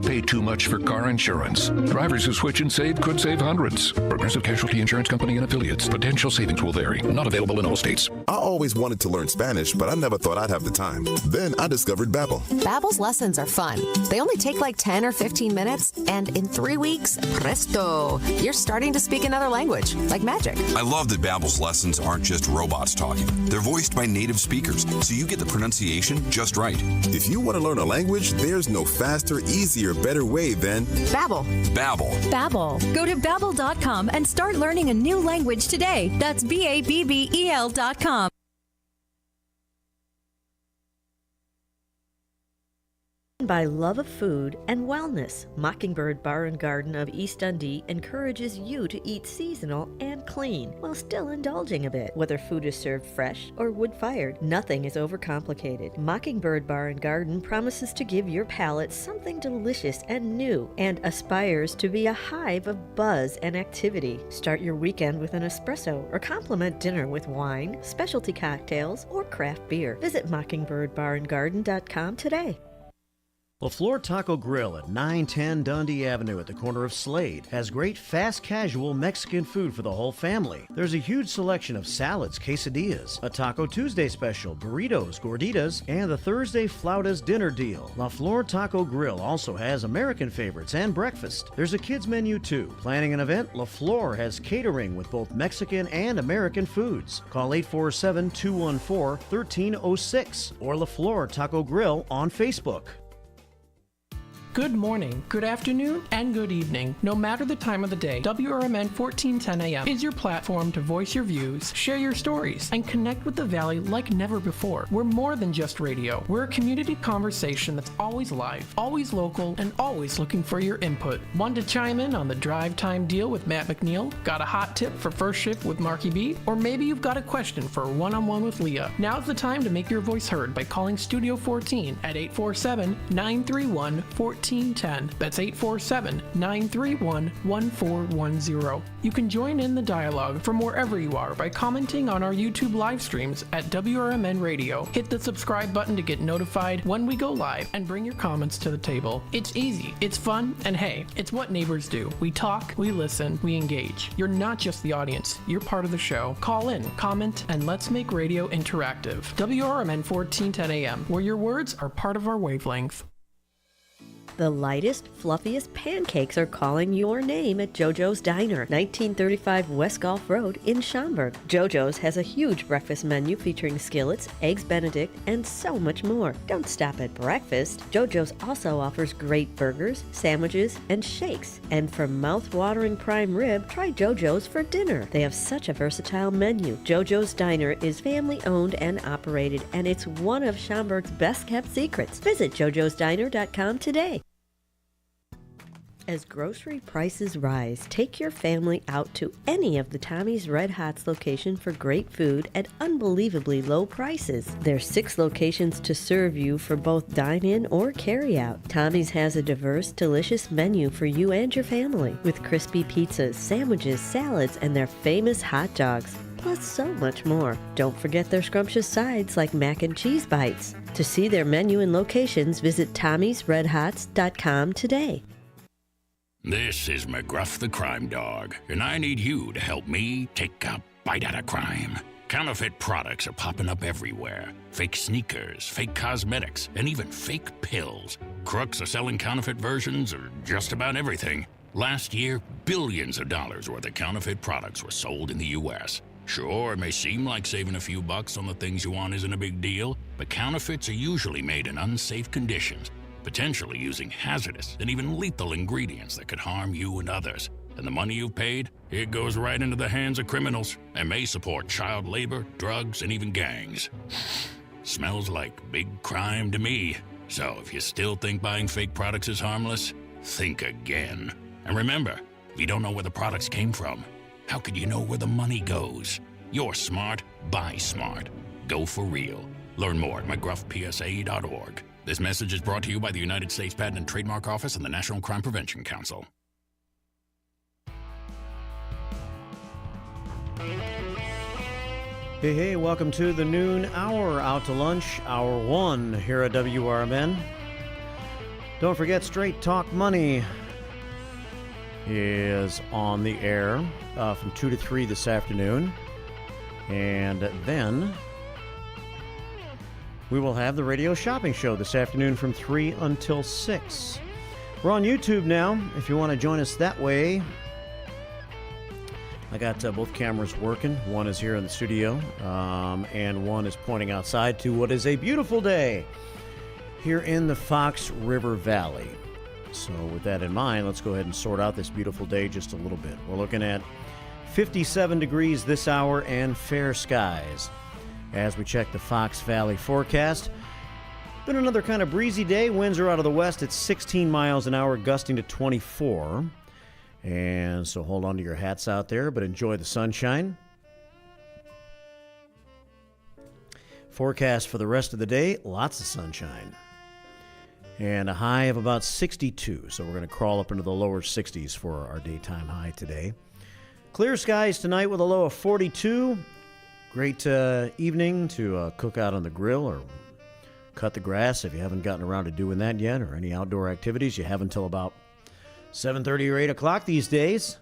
pay too much for car insurance. Drivers who switch and save could save hundreds. Progressive Casualty Insurance Company and affiliates. Potential savings will vary. Not available in all states. I always wanted to learn Spanish, but I never thought I'd have the time. Then I discovered Babbel. Babbel's lessons are fun. They only take like 10 or 15 minutes, and in 3 weeks, presto, you're starting to speak another language, like magic. I love that Babbel's lessons aren't just robots talking. They're voiced by native speakers, so you get the pronunciation just right. If you want to learn a language, there's no faster, easier, better way than Babbel. Babbel. Babbel. Go to Babbel.com and start learning a new language today. That's BABBEL.com. By love of food and wellness, Mockingbird Bar and Garden of East Dundee encourages you to eat seasonal and clean while still indulging a bit. Whether food is served fresh or wood-fired, nothing is overcomplicated. Mockingbird Bar and Garden promises to give your palate something delicious and new and aspires to be a hive of buzz and activity. Start your weekend with an espresso or complement dinner with wine, specialty cocktails, or craft beer. Visit mockingbirdbarandgarden.com today. LaFleur Taco Grill at 910 Dundee Avenue at the corner of Slade has great fast casual Mexican food for the whole family. There's a huge selection of salads, quesadillas, a Taco Tuesday special, burritos, gorditas, and the Thursday Flautas dinner deal. LaFleur Taco Grill also has American favorites and breakfast. There's a kids menu too. Planning an event? LaFleur has catering with both Mexican and American foods. Call 847-214-1306 or LaFleur Taco Grill on Facebook. Good morning, good afternoon, and good evening. No matter the time of the day, WRMN 1410 AM is your platform to voice your views, share your stories, and connect with the Valley like never before. We're more than just radio. We're a community conversation that's always live, always local, and always looking for your input. Want to chime in on the drive time deal with Matt McNeil? Got a hot tip for first shift with Marky B? Or maybe you've got a question for a one-on-one with Leah. Now's the time to make your voice heard by calling Studio 14 at 847-931-1410. That's 847-931-1410. You can join in the dialogue from wherever you are by commenting on our YouTube live streams at WRMN Radio. Hit the subscribe button to get notified when we go live and bring your comments to the table. It's easy, it's fun, and hey, it's what neighbors do. We talk, we listen, we engage. You're not just the audience, you're part of the show. Call in, comment, and let's make radio interactive. WRMN 1410 AM, where your words are part of our wavelength. The lightest, fluffiest pancakes are calling your name at JoJo's Diner, 1935 West Gulf Road in Schaumburg. JoJo's has a huge breakfast menu featuring skillets, eggs Benedict, and so much more. Don't stop at breakfast. JoJo's also offers great burgers, sandwiches, and shakes. And for mouth-watering prime rib, try JoJo's for dinner. They have such a versatile menu. JoJo's Diner is family-owned and operated, and it's one of Schaumburg's best-kept secrets. Visit jojosdiner.com today. As grocery prices rise, take your family out to any of the Tommy's Red Hots location for great food at unbelievably low prices. There's 6 locations to serve you for both dine-in or carry-out. Tommy's has a diverse, delicious menu for you and your family, with crispy pizzas, sandwiches, salads, and their famous hot dogs, plus so much more. Don't forget their scrumptious sides like mac and cheese bites. To see their menu and locations, visit Tommy'sRedHots.com today. This is McGruff the Crime Dog, and I need you to help me take a bite out of crime. Counterfeit products are popping up everywhere. Fake sneakers, fake cosmetics, and even fake pills. Crooks are selling counterfeit versions of just about everything. Last year, billions of dollars worth of counterfeit products were sold in the U.S. Sure, it may seem like saving a few bucks on the things you want isn't a big deal, but counterfeits are usually made in unsafe conditions, potentially using hazardous and even lethal ingredients that could harm you and others. And the money you've paid, it goes right into the hands of criminals and may support child labor, drugs, and even gangs. Smells like big crime to me. So if you still think buying fake products is harmless, think again. And remember, if you don't know where the products came from, how could you know where the money goes? You're smart, buy smart. Go for real. Learn more at mcgruffpsa.org. This message is brought to you by the United States Patent and Trademark Office and the National Crime Prevention Council. Hey, welcome to the noon hour, out to lunch, hour 1 here at WRMN. Don't forget, Straight Talk Money is on the air from 2 to 3 this afternoon. And then we will have the radio shopping show this afternoon from 3 until 6. We're on YouTube now, if you want to join us that way. I got both cameras working. One is here in the studio, and one is pointing outside to what is a beautiful day here in the Fox River Valley. So with that in mind, let's go ahead and sort out this beautiful day just a little bit. We're looking at 57 degrees this hour and fair skies. As we check the Fox Valley forecast, been another kind of breezy day. Winds are out of the west at 16 miles an hour, gusting to 24. And so hold on to your hats out there, but enjoy the sunshine. Forecast for the rest of the day, lots of sunshine. And a high of about 62, so we're going to crawl up into the lower 60s for our daytime high today. Clear skies tonight with a low of 42. Great evening to cook out on the grill or cut the grass if you haven't gotten around to doing that yet, or any outdoor activities you have until about 7:30 or 8 o'clock these days.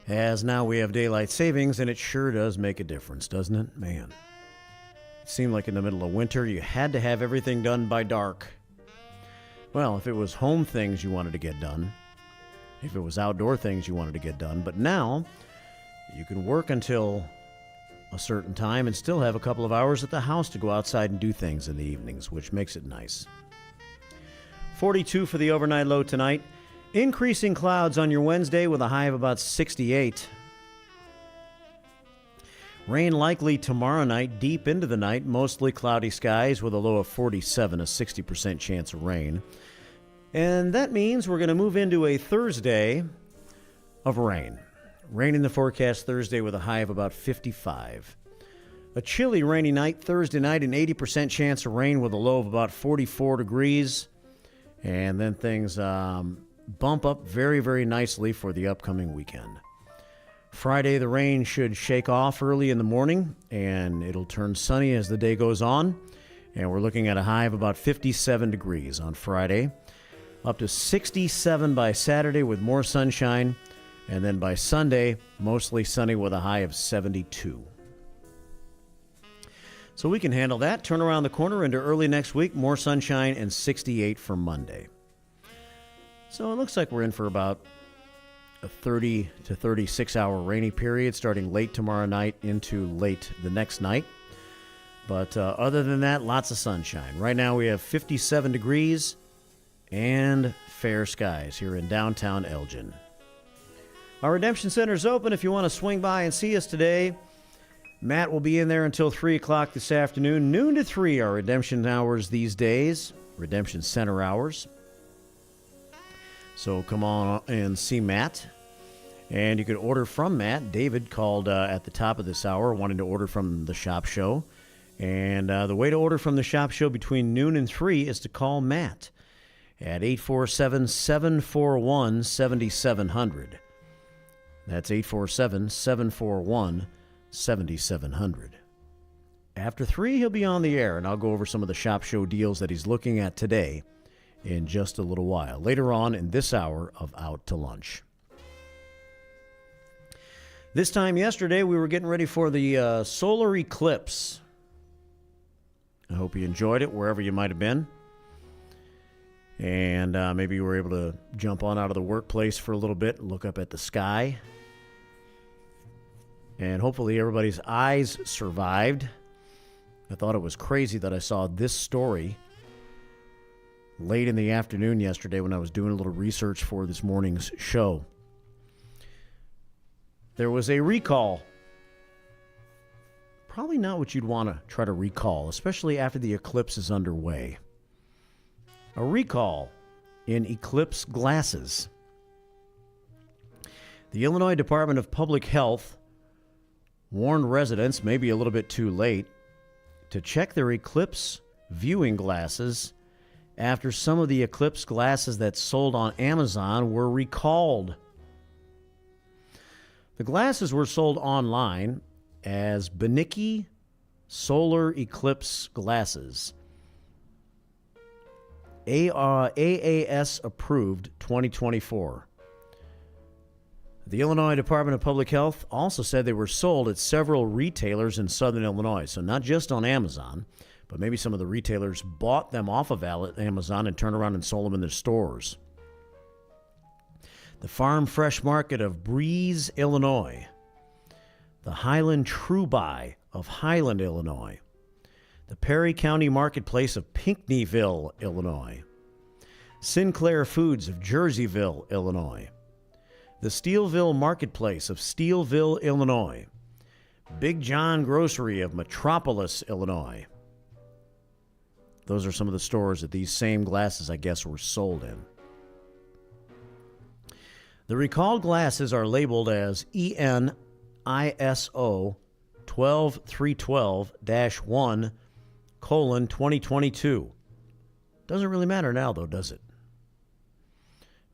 As now we have daylight savings, and it sure does make a difference, doesn't it? Man. It seemed like in the middle of winter, you had to have everything done by dark. Well, if it was home things you wanted to get done, if it was outdoor things you wanted to get done, but now you can work until a certain time and still have a couple of hours at the house to go outside and do things in the evenings, which makes it nice. 42 for the overnight low tonight. Increasing clouds on your Wednesday with a high of about 68. Rain likely tomorrow night, deep into the night. Mostly cloudy skies with a low of 47, a 60% chance of rain. And that means we're going to move into a Thursday of rain. Rain in the forecast Thursday with a high of about 55. A chilly, rainy night Thursday night, an 80% chance of rain with a low of about 44 degrees. And then things bump up very, very nicely for the upcoming weekend. Friday, the rain should shake off early in the morning, and it'll turn sunny as the day goes on. And we're looking at a high of about 57 degrees on Friday, up to 67 by Saturday with more sunshine. And then by Sunday, mostly sunny with a high of 72. So we can handle that. Turn around the corner into early next week, more sunshine and 68 for Monday. So it looks like we're in for about a 30 to 36 hour rainy period starting late tomorrow night into late the next night. But other than that, lots of sunshine. Right now we have 57 degrees and fair skies here in downtown Elgin. Our Redemption Center is open if you want to swing by and see us today. Matt will be in there until 3 o'clock this afternoon. Noon to 3 are redemption hours these days, Redemption Center hours. So come on and see Matt. And you can order from Matt. David called at the top of this hour wanting to order from the shop show. And the way to order from the shop show between noon and 3 is to call Matt at 847-741-7700. That's 847-741-7700. After 3, he'll be on the air, and I'll go over some of the shop show deals that he's looking at today in just a little while, later on in this hour of Out to Lunch. This time yesterday, we were getting ready for the solar eclipse. I hope you enjoyed it wherever you might have been. And maybe you were able to jump on out of the workplace for a little bit and look up at the sky. And hopefully everybody's eyes survived. I thought it was crazy that I saw this story late in the afternoon yesterday when I was doing a little research for this morning's show. There was a recall. Probably not what you'd want to try to recall, especially after the eclipse is underway. A recall in eclipse glasses. The Illinois Department of Public Health warned residents, maybe a little bit too late, to check their eclipse viewing glasses after some of the eclipse glasses that sold on Amazon were recalled. The glasses were sold online as Benicky Solar Eclipse Glasses. AAS approved 2024. The Illinois Department of Public Health also said they were sold at several retailers in southern Illinois. So not just on Amazon, but maybe some of the retailers bought them off of Amazon and turned around and sold them in their stores. The Farm Fresh Market of Breeze, Illinois. The Highland True Buy of Highland, Illinois. The Perry County Marketplace of Pinckneyville, Illinois. Sinclair Foods of Jerseyville, Illinois. The Steelville Marketplace of Steelville, Illinois. Big John Grocery of Metropolis, Illinois. Those are some of the stores that these same glasses, I guess, were sold in. The recalled glasses are labeled as EN ISO 12312-1:2022. Doesn't really matter now, though, does it?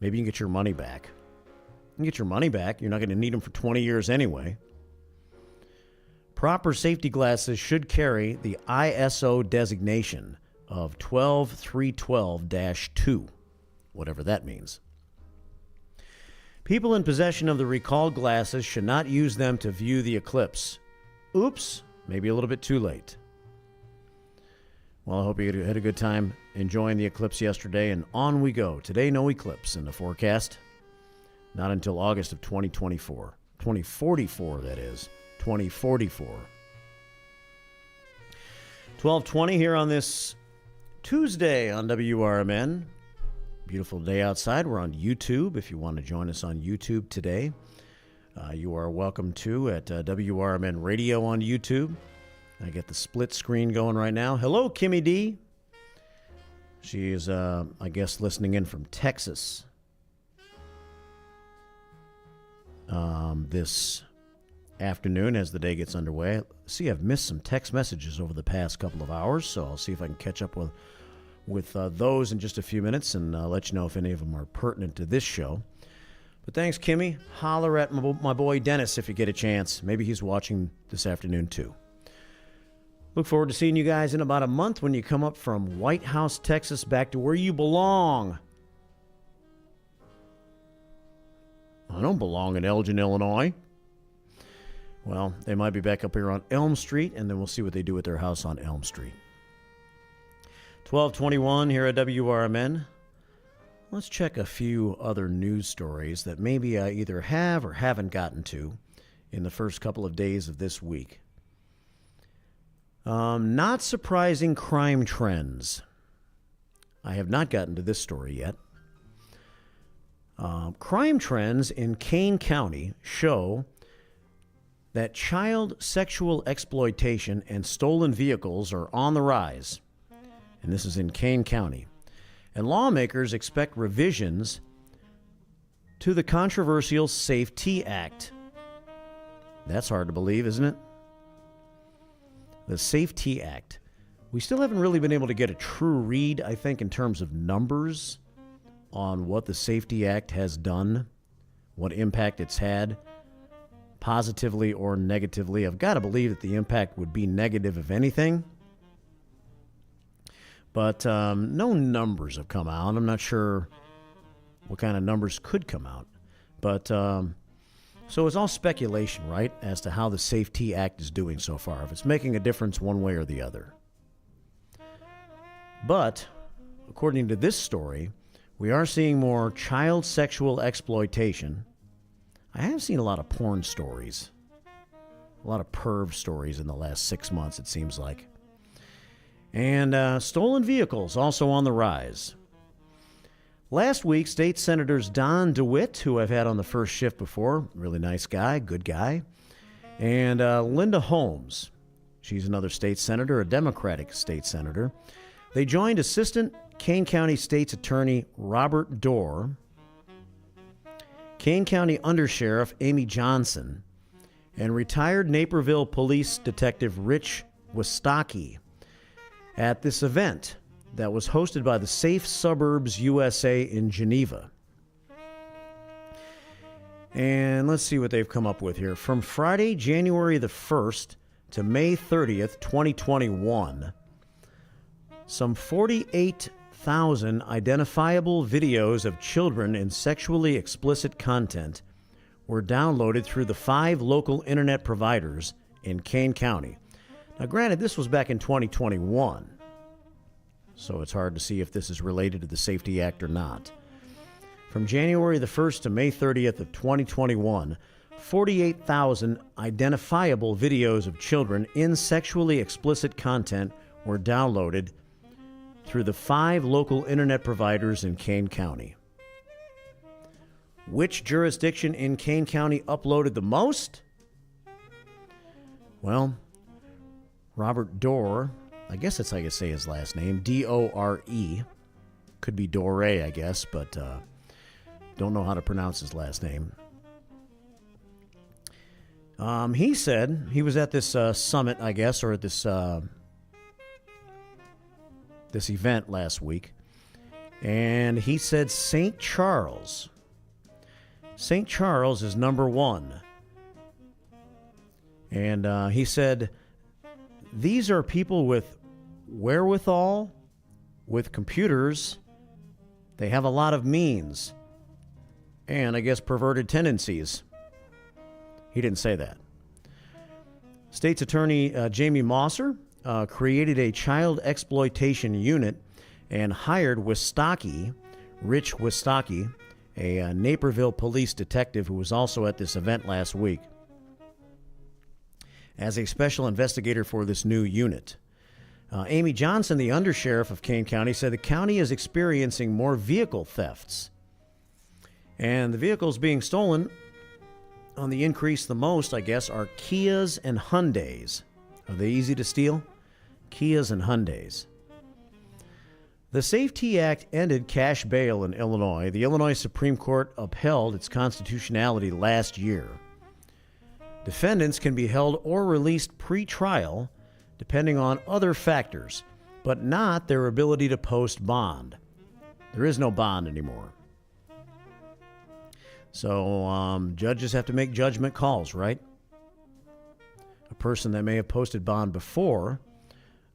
Maybe you can get your money back. You can get your money back. You're not going to need them for 20 years anyway. Proper safety glasses should carry the ISO designation of 12312-2, whatever that means. People in possession of the recalled glasses should not use them to view the eclipse. Oops, maybe a little bit too late. Well, I hope you had a good time enjoying the eclipse yesterday, and on we go. Today, no eclipse in the forecast. Not until August of 2024. 2044, that is. 2044. 12:20 here on this Tuesday on WRMN. Beautiful day outside. We're on YouTube. If you want to join us on YouTube today, you are welcome to at WRMN Radio on YouTube. I get the split screen going right now. Hello, Kimmy D. She is, I guess, listening in from Texas this afternoon as the day gets underway. See, I've missed some text messages over the past couple of hours, so I'll see if I can catch up with those in just a few minutes and let you know if any of them are pertinent to this show. But thanks, Kimmy. Holler at my boy Dennis if you get a chance. Maybe he's watching this afternoon, too. Look forward to seeing you guys in about a month when you come up from White House, Texas, back to where you belong. I don't belong in Elgin, Illinois. Well, they might be back up here on Elm Street, and then we'll see what they do with their house on Elm Street. 12:21 here at WRMN. Let's check a few other news stories that maybe I either have or haven't gotten to in the first couple of days of this week. Not surprising crime trends. I have not gotten to this story yet. Crime trends in Kane County show that child sexual exploitation and stolen vehicles are on the rise. And this is in Kane County. And lawmakers expect revisions to the controversial SAFE-T Act. That's hard to believe, isn't it? The SAFE-T Act. We still haven't really been able to get a true read, I think, in terms of numbers on what the SAFE-T Act has done, what impact it's had, positively or negatively. I've got to believe that the impact would be negative, if anything. But no numbers have come out. I'm not sure what kind of numbers could come out. But so it's all speculation, right, as to how the SAFE-T Act is doing so far, if it's making a difference one way or the other. But according to this story, we are seeing more child sexual exploitation. I have seen a lot of porn stories, a lot of perv stories in the last 6 months, it seems like. And stolen vehicles also on the rise. Last week, State Senators Don DeWitt, who I've had on the first shift before, really nice guy, good guy, and Linda Holmes, she's another state senator, a Democratic state senator. They joined Assistant Kane County State's Attorney Robert Dorr, Kane County Undersheriff Amy Johnson, and retired Naperville Police Detective Rich Wistocki at this event that was hosted by the Safe Suburbs USA in Geneva. And let's see what they've come up with here. From Friday, January the 1st to May 30th, 2021, some 48,000 identifiable videos of children in sexually explicit content were downloaded through the 5 local internet providers in Kane County. Now, granted, this was back in 2021, so it's hard to see if this is related to the Safety Act or not. From January the 1st to May 30th of 2021, 48,000 identifiable videos of children in sexually explicit content were downloaded through the 5 local internet providers in Kane County. Which jurisdiction in Kane County uploaded the most? Well, Robert Dorr, I guess that's how you say his last name, D-O-R-E. Could be Dore, I guess, but don't know how to pronounce his last name. He said he was at this summit, I guess, or at this this event last week, and he said St. Charles is number 1. And he said, these are people with wherewithal, with computers. They have a lot of means, and I guess perverted tendencies. He didn't say that. State's Attorney Jamie Mosser created a child exploitation unit and hired Rich Wistocki, a Naperville police detective who was also at this event last week, as a special investigator for this new unit. Amy Johnson, the undersheriff of Kane County, said the county is experiencing more vehicle thefts. And the vehicles being stolen on the increase the most, I guess, are Kias and Hyundais. Are they easy to steal? Kias and Hyundais. The Safety Act ended cash bail in Illinois. The Illinois Supreme Court upheld its constitutionality last year. Defendants can be held or released pre-trial depending on other factors, but not their ability to post bond. There is no bond anymore. So judges have to make judgment calls, right? A person that may have posted bond before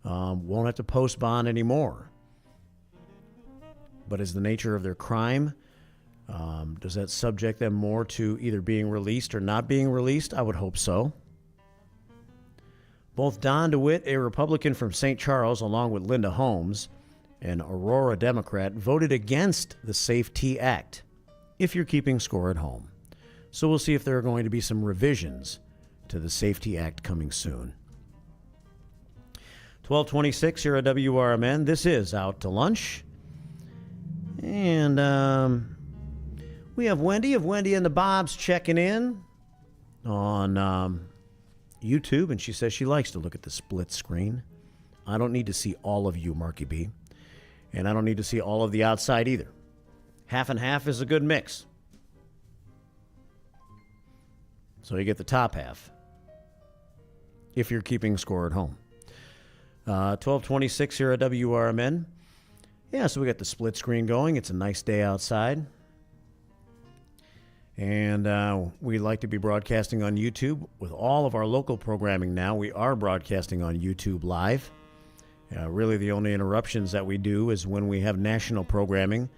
won't have to post bond anymore. But is the nature of their crime, does that subject them more to either being released or not being released? I would hope so. Both Don DeWitt, a Republican from St. Charles, along with Linda Holmes, an Aurora Democrat, voted against the Safety Act, if you're keeping score at home. So we'll see if there are going to be some revisions to the Safety Act coming soon. 1226 here at WRMN. This is Out to Lunch. And we have Wendy of Wendy and the Bobs checking in on YouTube, and she says she likes to look at the split screen. I don't need to see all of you, Marky B, and I don't need to see all of the outside either. Half and half is a good mix. So you get the top half if you're keeping score at home. 1226 here at WRMN. Yeah, so we got the split screen going. It's a nice day outside. And we like to be broadcasting on YouTube. With all of our local programming now, we are broadcasting on YouTube Live. Really, the only interruptions that we do is when we have national programming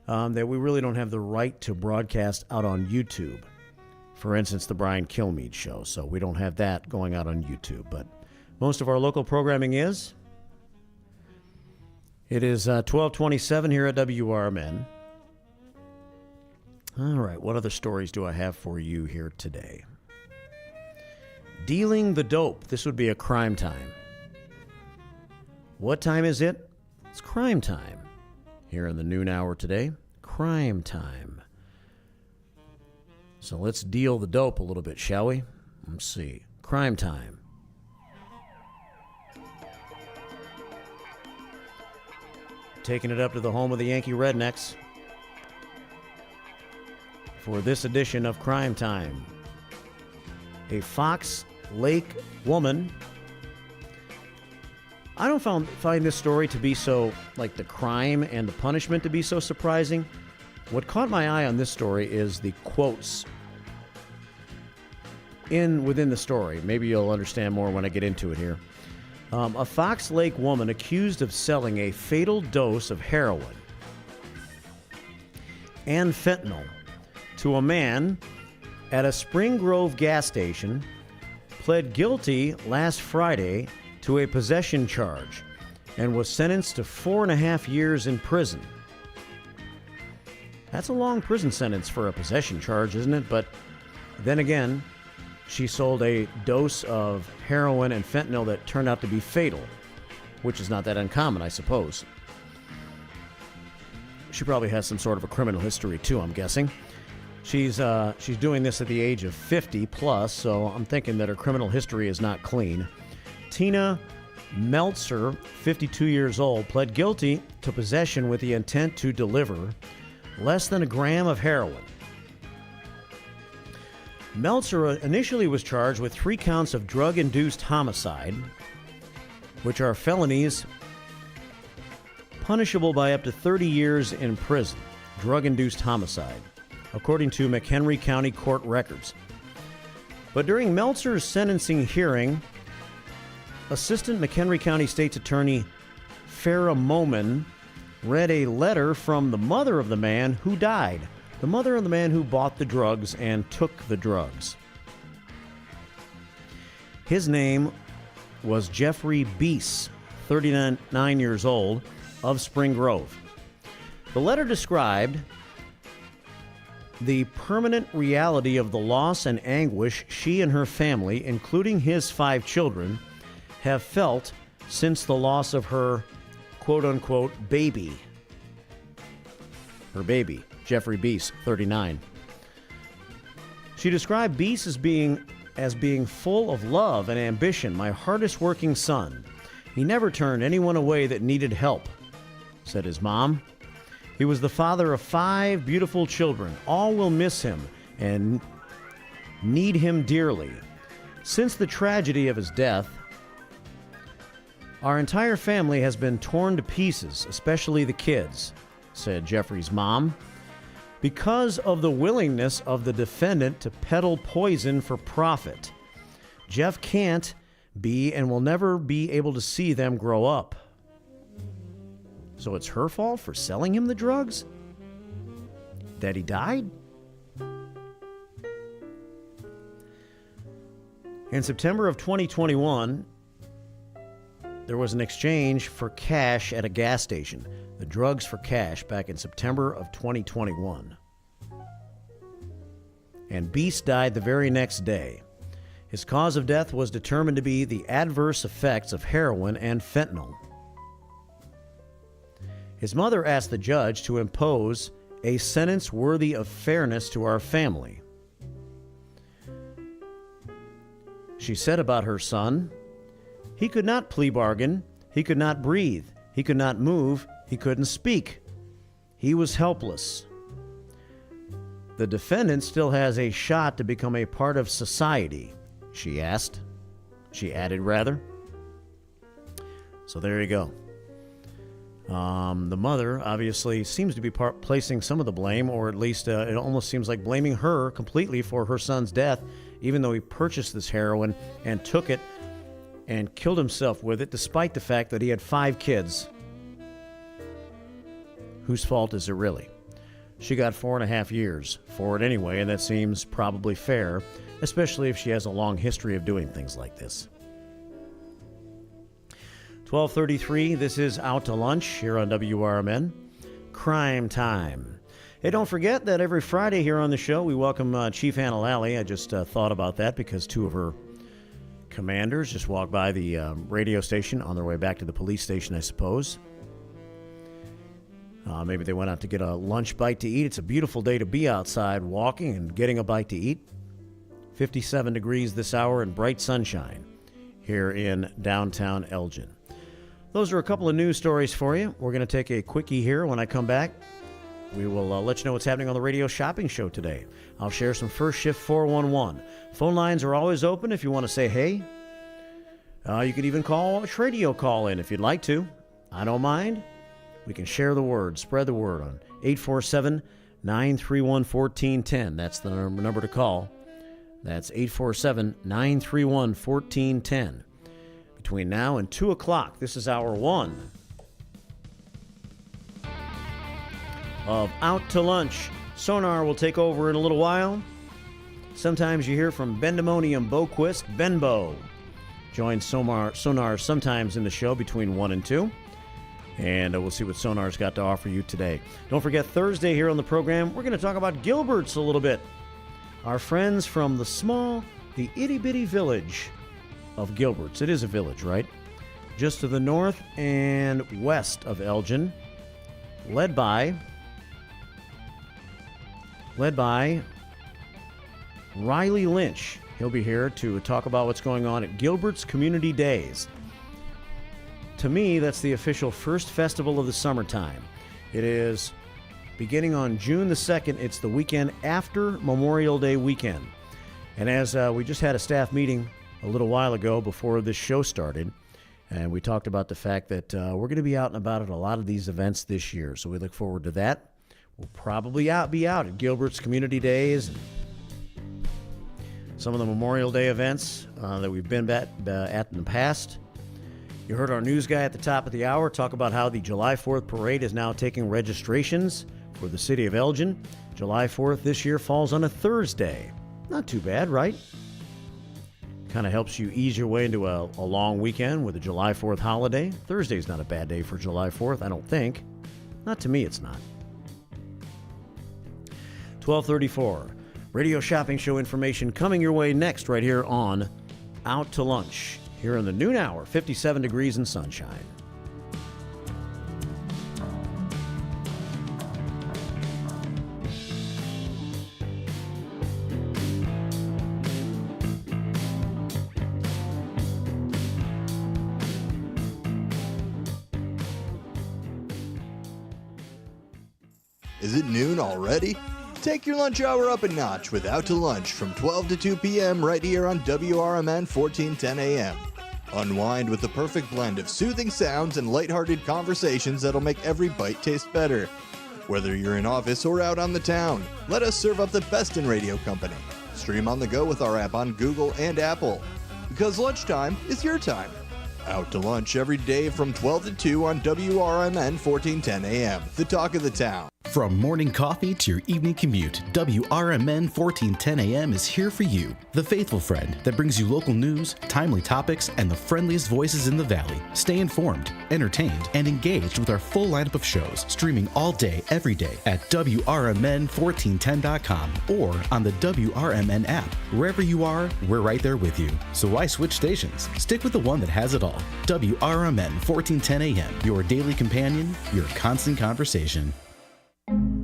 that we really don't have the right to broadcast out on YouTube. For instance, the Brian Kilmeade Show. So we don't have that going out on YouTube. But most of our local programming is. It is 1227 here at WRMN. All right, what other stories do I have for you here today? Dealing the dope. This would be a crime time. What time is it? It's crime time. Here in the noon hour today, crime time. So let's deal the dope a little bit, shall we? Let's see. Crime time. Taking it up to the home of the Yankee Rednecks for this edition of Crime Time. A Fox Lake woman. I don't find this story to be so, like the crime and the punishment to be so surprising. What caught my eye on this story is the quotes within the story. Maybe you'll understand more when I get into it here. A Fox Lake woman accused of selling a fatal dose of heroin and fentanyl to a man at a Spring Grove gas station pled guilty last Friday to a possession charge and was sentenced to 4.5 years in prison. That's a long prison sentence for a possession charge, isn't it? But then again, she sold a dose of heroin and fentanyl that turned out to be fatal, which is not that uncommon, I suppose. She probably has some sort of a criminal history, too, I'm guessing. She's doing this at the age of 50 plus, so I'm thinking that her criminal history is not clean. Tina Meltzer, 52 years old, pled guilty to possession with the intent to deliver less than a gram of heroin. Meltzer initially was charged with 3 counts of drug-induced homicide, which are felonies punishable by up to 30 years in prison. Drug-induced homicide, according to McHenry County court records. But during Meltzer's sentencing hearing, Assistant McHenry County State's Attorney Farrah Moman read a letter from the mother of the man who died, the mother of the man who bought the drugs and took the drugs. His name was Jeffrey Beese, 39 years old, of Spring Grove. The letter described the permanent reality of the loss and anguish she and her family, including his 5 children, have felt since the loss of her quote-unquote baby. Her baby, Jeffrey Beese, 39. She described Beese as being full of love and ambition, my hardest working son. He never turned anyone away that needed help, said his mom. He was the father of 5 beautiful children. All will miss him and need him dearly. Since the tragedy of his death, our entire family has been torn to pieces, especially the kids, said Jeffrey's mom, because of the willingness of the defendant to peddle poison for profit. Jeff can't be and will never be able to see them grow up. So it's her fault for selling him the drugs? That he died? In September of 2021, there was an exchange for cash at a gas station. The drugs for cash back in September of 2021. And Beast died the very next day. His cause of death was determined to be the adverse effects of heroin and fentanyl. His mother asked the judge to impose a sentence worthy of fairness to our family. She said about her son, he could not plea bargain, he could not breathe, he could not move, he couldn't speak. He was helpless. The defendant still has a shot to become a part of society, she added rather. So there you go. The mother obviously seems to be placing some of the blame, or at least it almost seems like blaming her completely for her son's death, even though he purchased this heroin and took it and killed himself with it, despite the fact that he had 5 kids. Whose fault is it really? She got 4.5 years for it anyway, and that seems probably fair, especially if she has a long history of doing things like this. 12:33, this is Out to Lunch here on WRMN. Crime Time. Hey, don't forget that every Friday here on the show, we welcome Chief Hannah Lally. I just thought about that because 2 of her commanders just walked by the radio station on their way back to the police station, I suppose. Maybe they went out to get a lunch bite to eat. It's a beautiful day to be outside walking and getting a bite to eat. 57 degrees this hour and bright sunshine here in downtown Elgin. Those are a couple of news stories for you. We're going to take a quickie here. When I come back, we will let you know what's happening on the radio shopping show today. I'll share some First Shift 411. Phone lines are always open if you want to say hey. You could even call a radio call in if you'd like to. I don't mind. We can share the word, spread the word on 847-931-1410. That's the number to call. That's 847-931-1410. between now and 2 o'clock. This is hour 1 of Out to Lunch. Sonar will take over in a little while. Sometimes you hear from Bendemonium Boquist, Benbo. Joins Sonar sometimes in the show between 1 and 2. And we'll see what Sonar's got to offer you today. Don't forget, Thursday here on the program, we're going to talk about Gilbert's a little bit. Our friends from the itty-bitty village of Gilbert's. It is a village, right? Just to the north and west of Elgin. Led by Riley Lynch. He'll be here to talk about what's going on at Gilbert's Community Days. To me, that's the official first festival of the summertime. It is beginning on June the 2nd. It's the weekend after Memorial Day weekend. And as we just had a staff meeting a little while ago before this show started, and we talked about the fact that we're going to be out and about at a lot of these events this year. So we look forward to that. We'll probably be out at Gilbert's Community Days and some of the Memorial Day events that we've been at in the past. You heard our news guy at the top of the hour talk about how the July 4th parade is now taking registrations for the city of Elgin. July 4th this year falls on a Thursday. Not too bad, right? Kind of helps you ease your way into a long weekend with a July 4th holiday. Thursday's not a bad day for July 4th, I don't think. Not to me, it's not. 12:34. Radio shopping show information coming your way next right here on Out to Lunch. Here in the noon hour, 57 degrees and sunshine. Is it noon already? Take your lunch hour up a notch with Out to Lunch from 12 to 2 p.m. right here on WRMN 1410 AM. Unwind with the perfect blend of soothing sounds and lighthearted conversations that'll make every bite taste better. Whether you're in office or out on the town, let us serve up the best in radio company. Stream on the go with our app on Google and Apple. Because lunchtime is your time. Out to Lunch every day from 12 to 2 on WRMN 1410 AM, the talk of the town. From morning coffee to your evening commute, WRMN 1410 AM is here for you. The faithful friend that brings you local news, timely topics, and the friendliest voices in the Valley. Stay informed, entertained, and engaged with our full lineup of shows, streaming all day, every day at WRMN1410.com or on the WRMN app. Wherever you are, we're right there with you. So why switch stations? Stick with the one that has it all. WRMN 1410 AM, your daily companion, your constant conversation.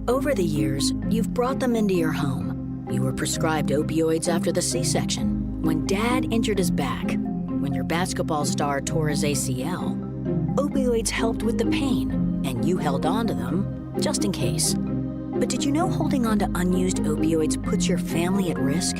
Over the years, you've brought them into your home. You were prescribed opioids after the C-section, when Dad injured his back, when your basketball star tore his ACL. Opioids helped with the pain, and you held on to them just in case. But did you know holding on to unused opioids puts your family at risk?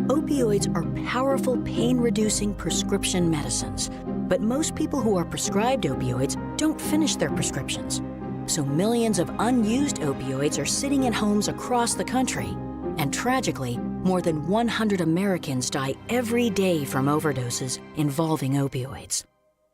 Opioids are powerful pain-reducing prescription medicines, but most people who are prescribed opioids don't finish their prescriptions. So millions of unused opioids are sitting in homes across the country. And tragically, more than 100 Americans die every day from overdoses involving opioids.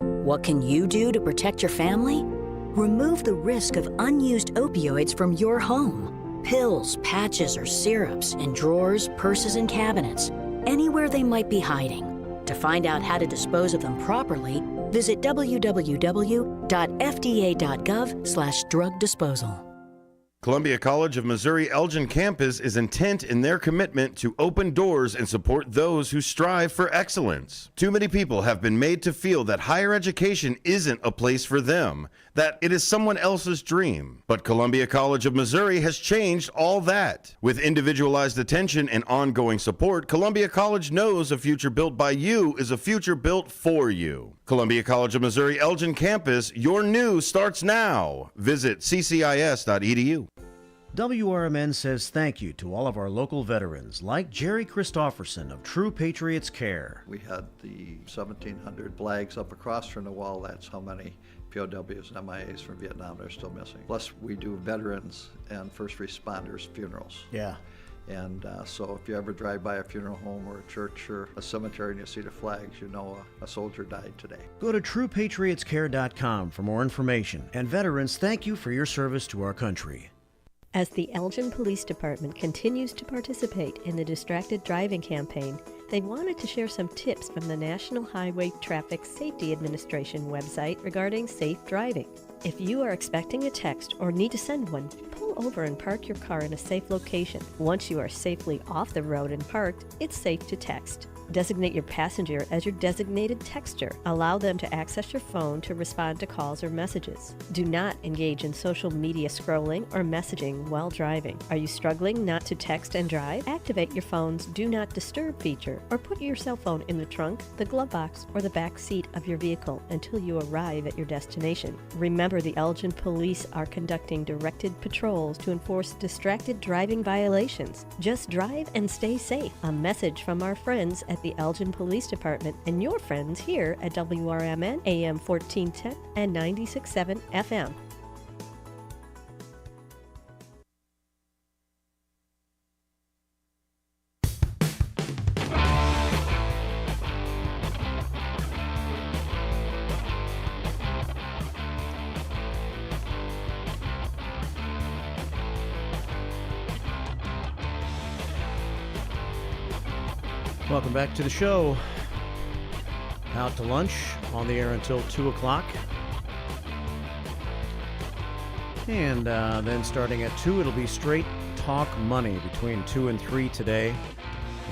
What can you do to protect your family? Remove the risk of unused opioids from your home. Pills, patches, or syrups in drawers, purses, and cabinets, anywhere they might be hiding. To find out how to dispose of them properly, visit www.fda.gov/drug disposal. Columbia College of Missouri Elgin campus is intent in their commitment to open doors and support those who strive for excellence. Too many people have been made to feel that higher education isn't a place for them, that it is someone else's dream. But Columbia College of Missouri has changed all that. With individualized attention and ongoing support, Columbia College knows a future built by you is a future built for you. Columbia College of Missouri Elgin campus, your new starts now. Visit ccis.edu. WRMN says thank you to all of our local veterans, like Jerry Christofferson of True Patriots Care. We had the 1,700 flags up across from the wall. That's how many POWs and MIAs from Vietnam are still missing. Plus, we do veterans and first responders funerals. Yeah. And so if you ever drive by a funeral home or a church or a cemetery and you see the flags, you know a soldier died today. Go to TruePatriotsCare.com for more information. And veterans, thank you for your service to our country. As the Elgin Police Department continues to participate in the Distracted Driving campaign, they wanted to share some tips from the National Highway Traffic Safety Administration website regarding safe driving. If you are expecting a text or need to send one, pull over and park your car in a safe location. Once you are safely off the road and parked, it's safe to text. Designate your passenger as your designated texter. Allow them to access your phone to respond to calls or messages. Do not engage in social media scrolling or messaging while driving. Are you struggling not to text and drive? Activate your phone's Do Not Disturb feature or put your cell phone in the trunk, the glove box, or the back seat of your vehicle until you arrive at your destination. Remember, the Elgin Police are conducting directed patrols to enforce distracted driving violations. Just drive and stay safe. A message from our friends at the Elgin Police Department and your friends here at WRMN AM 1410 and 96.7 FM. Welcome back to the show. Out to lunch, on the air until 2 o'clock. And then starting at 2, it'll be Straight Talk Money between 2 and 3 today.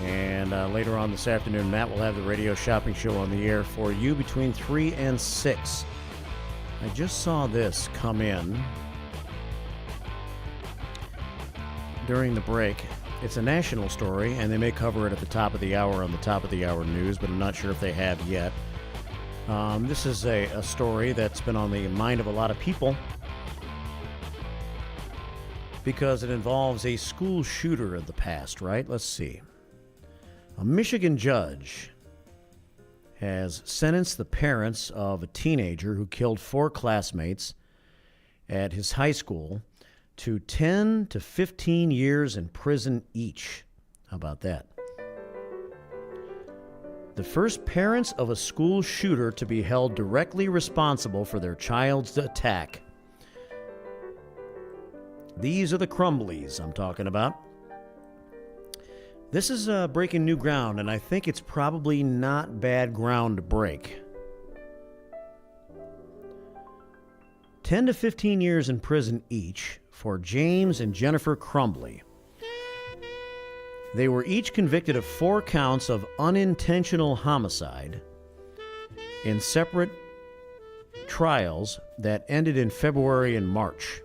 And later on this afternoon, Matt will have the radio shopping show on the air for you between 3 and 6. I just saw this come in during the break. It's a national story, and they may cover it at the top of the hour on the top of the hour news, but I'm not sure if they have yet. This is a story that's been on the mind of a lot of people because it involves a school shooter of the past, right? Let's see. A Michigan judge has sentenced the parents of a teenager who killed 4 classmates at his high school to 10 to 15 years in prison each. How about that? The first parents of a school shooter to be held directly responsible for their child's attack. These are the Crumbleys I'm talking about. This is breaking new ground, and I think it's probably not bad ground to break. 10 to 15 years in prison each for James and Jennifer Crumbly. They were each convicted of 4 counts of unintentional homicide in separate trials that ended in February and March.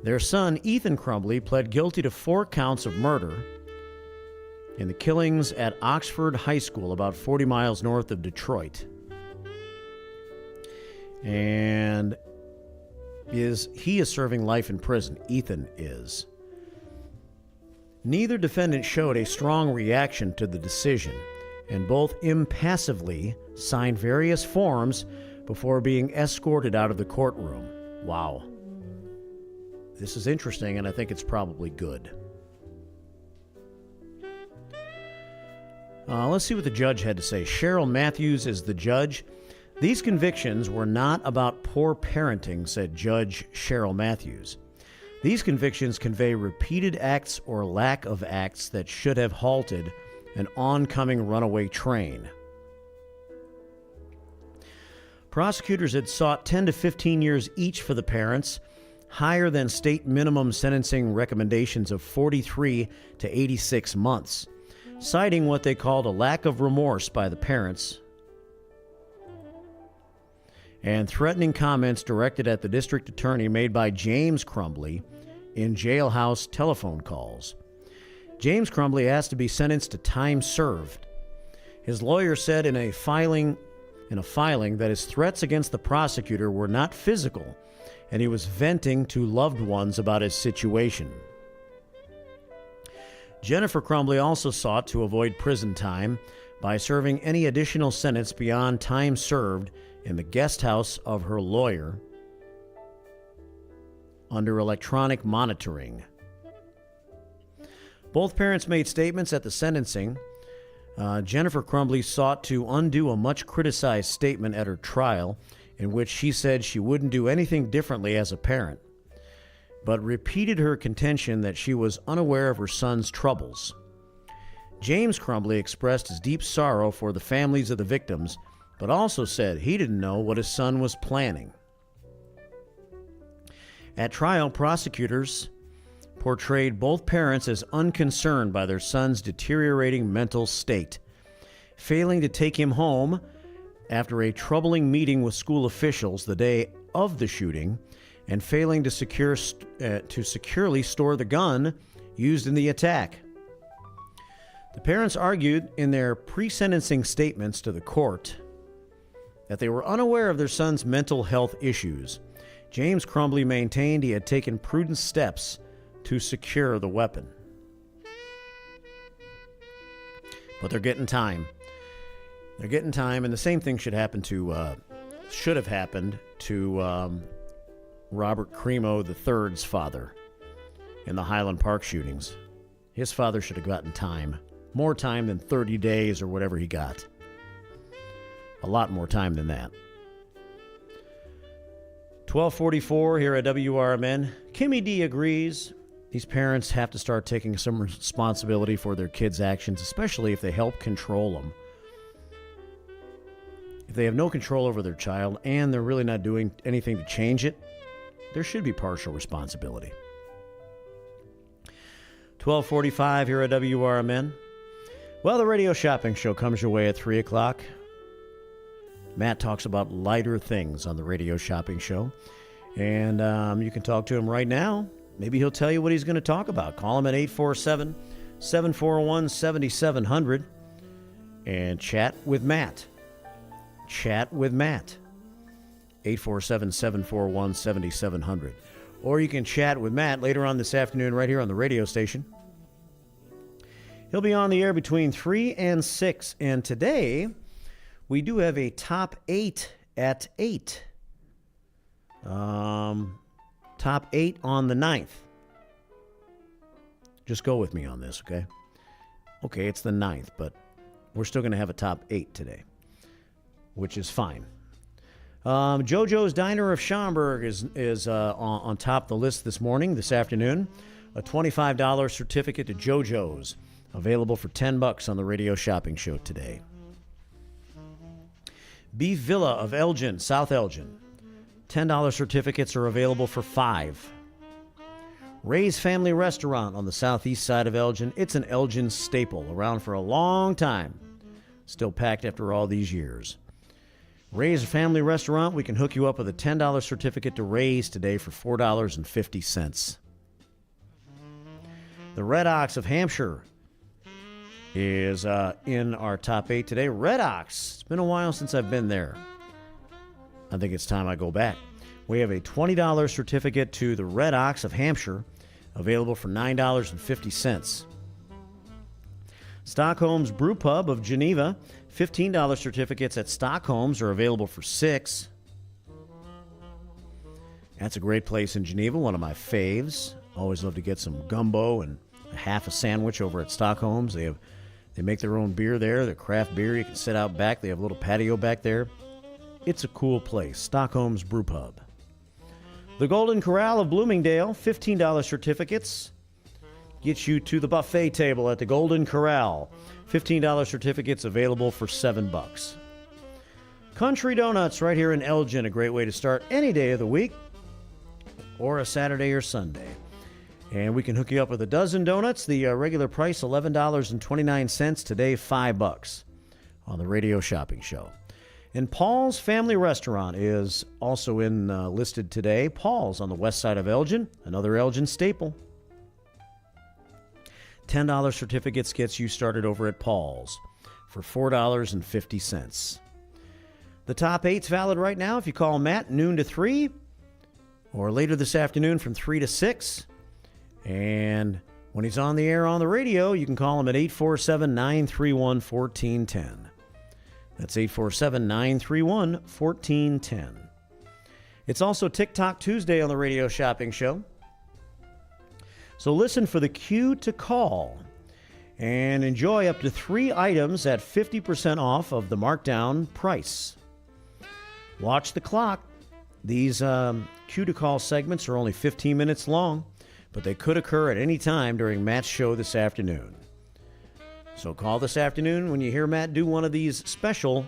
Their son, Ethan Crumbly, pled guilty to 4 counts of murder in the killings at Oxford High School, about 40 miles north of Detroit. And he is serving life in prison. Ethan is. Neither defendant showed a strong reaction to the decision, and both impassively signed various forms before being escorted out of the courtroom. Wow. This is interesting, and I think it's probably good. Let's see what the judge had to say. Cheryl Matthews is the judge. These convictions were not about poor parenting, said Judge Cheryl Matthews. These convictions convey repeated acts or lack of acts that should have halted an oncoming runaway train. Prosecutors had sought 10 to 15 years each for the parents, higher than state minimum sentencing recommendations of 43 to 86 months, citing what they called a lack of remorse by the parents and threatening comments directed at the district attorney made by James Crumbly in jailhouse telephone calls. James Crumbly asked to be sentenced to time served. His lawyer said in a filing that his threats against the prosecutor were not physical, and he was venting to loved ones about his situation. Jennifer Crumbly also sought to avoid prison time by serving any additional sentence beyond time served in the guest house of her lawyer under electronic monitoring. Both parents made statements at the sentencing. Jennifer Crumbly sought to undo a much criticized statement at her trial in which she said she wouldn't do anything differently as a parent, but repeated her contention that she was unaware of her son's troubles. James Crumbly expressed his deep sorrow for the families of the victims, but also said he didn't know what his son was planning. At trial, prosecutors portrayed both parents as unconcerned by their son's deteriorating mental state, failing to take him home after a troubling meeting with school officials the day of the shooting, and failing to securely store the gun used in the attack. The parents argued in their pre-sentencing statements to the court that they were unaware of their son's mental health issues. James Crumbly maintained he had taken prudent steps to secure the weapon. But they're getting time. They're getting time, and the same thing should have happened to Robert Cremo III's father in the Highland Park shootings. His father should have gotten time. More time than 30 days or whatever he got. A lot more time than that. 12:44 here at WRMN. Kimmy D agrees. These parents have to start taking some responsibility for their kids' actions, especially if they help control them. If they have no control over their child and they're really not doing anything to change it, there should be partial responsibility. 12:45 here at WRMN. Well, the radio shopping show comes your way at 3 o'clock. Matt talks about lighter things on the radio shopping show. And you can talk to him right now. Maybe he'll tell you what he's going to talk about. Call him at 847-741-7700 and chat with Matt. Chat with Matt. 847-741-7700. Or you can chat with Matt later on this afternoon right here on the radio station. He'll be on the air between 3 and 6. And today, we do have a top 8 at 8. Top 8 on the 9th. Just go with me on this, okay? Okay, it's the 9th, but we're still going to have a top 8 today, which is fine. JoJo's Diner of Schaumburg is on top of the list this afternoon. A $25 certificate to JoJo's, available for $10 on the radio shopping show today. Beef Villa of Elgin, South Elgin. $10 certificates are available for $5. Ray's Family Restaurant on the southeast side of Elgin. It's an Elgin staple, around for a long time. Still packed after all these years. Ray's Family Restaurant, we can hook you up with a $10 certificate to Ray's today for $4.50. The Red Ox of Hampshire is in our top 8 today. Red Ox. It's been a while since I've been there. I think it's time I go back. We have a $20 certificate to the Red Ox of Hampshire, available for $9.50. Stockholm's Brew Pub of Geneva, $15 certificates at Stockholm's are available for $6. That's a great place in Geneva, one of my faves. Always love to get some gumbo and a half a sandwich over at Stockholm's. They make their own beer there, their craft beer. You can sit out back. They have a little patio back there. It's a cool place. Stockholm's Brew Pub. The Golden Corral of Bloomingdale, $15 certificates. Get you to the buffet table at the Golden Corral. $15 certificates available for $7. Country Donuts right here in Elgin. A great way to start any day of the week or a Saturday or Sunday. And we can hook you up with a dozen donuts. The regular price, $11.29. Today, $5 on the radio shopping show. And Paul's Family Restaurant is also listed today. Paul's on the west side of Elgin, another Elgin staple. $10 certificates gets you started over at Paul's for $4.50. The top 8's valid right now if you call Matt noon to 3 or later this afternoon from 3 to 6. And when he's on the air on the radio, you can call him at 847-931-1410. That's So listen for the cue to call and enjoy up to 3 items at 50% off of the markdown price. Watch the clock. These cue to call segments are only 15 minutes long, but they could occur at any time during Matt's show this afternoon. So call this afternoon when you hear Matt do one of these special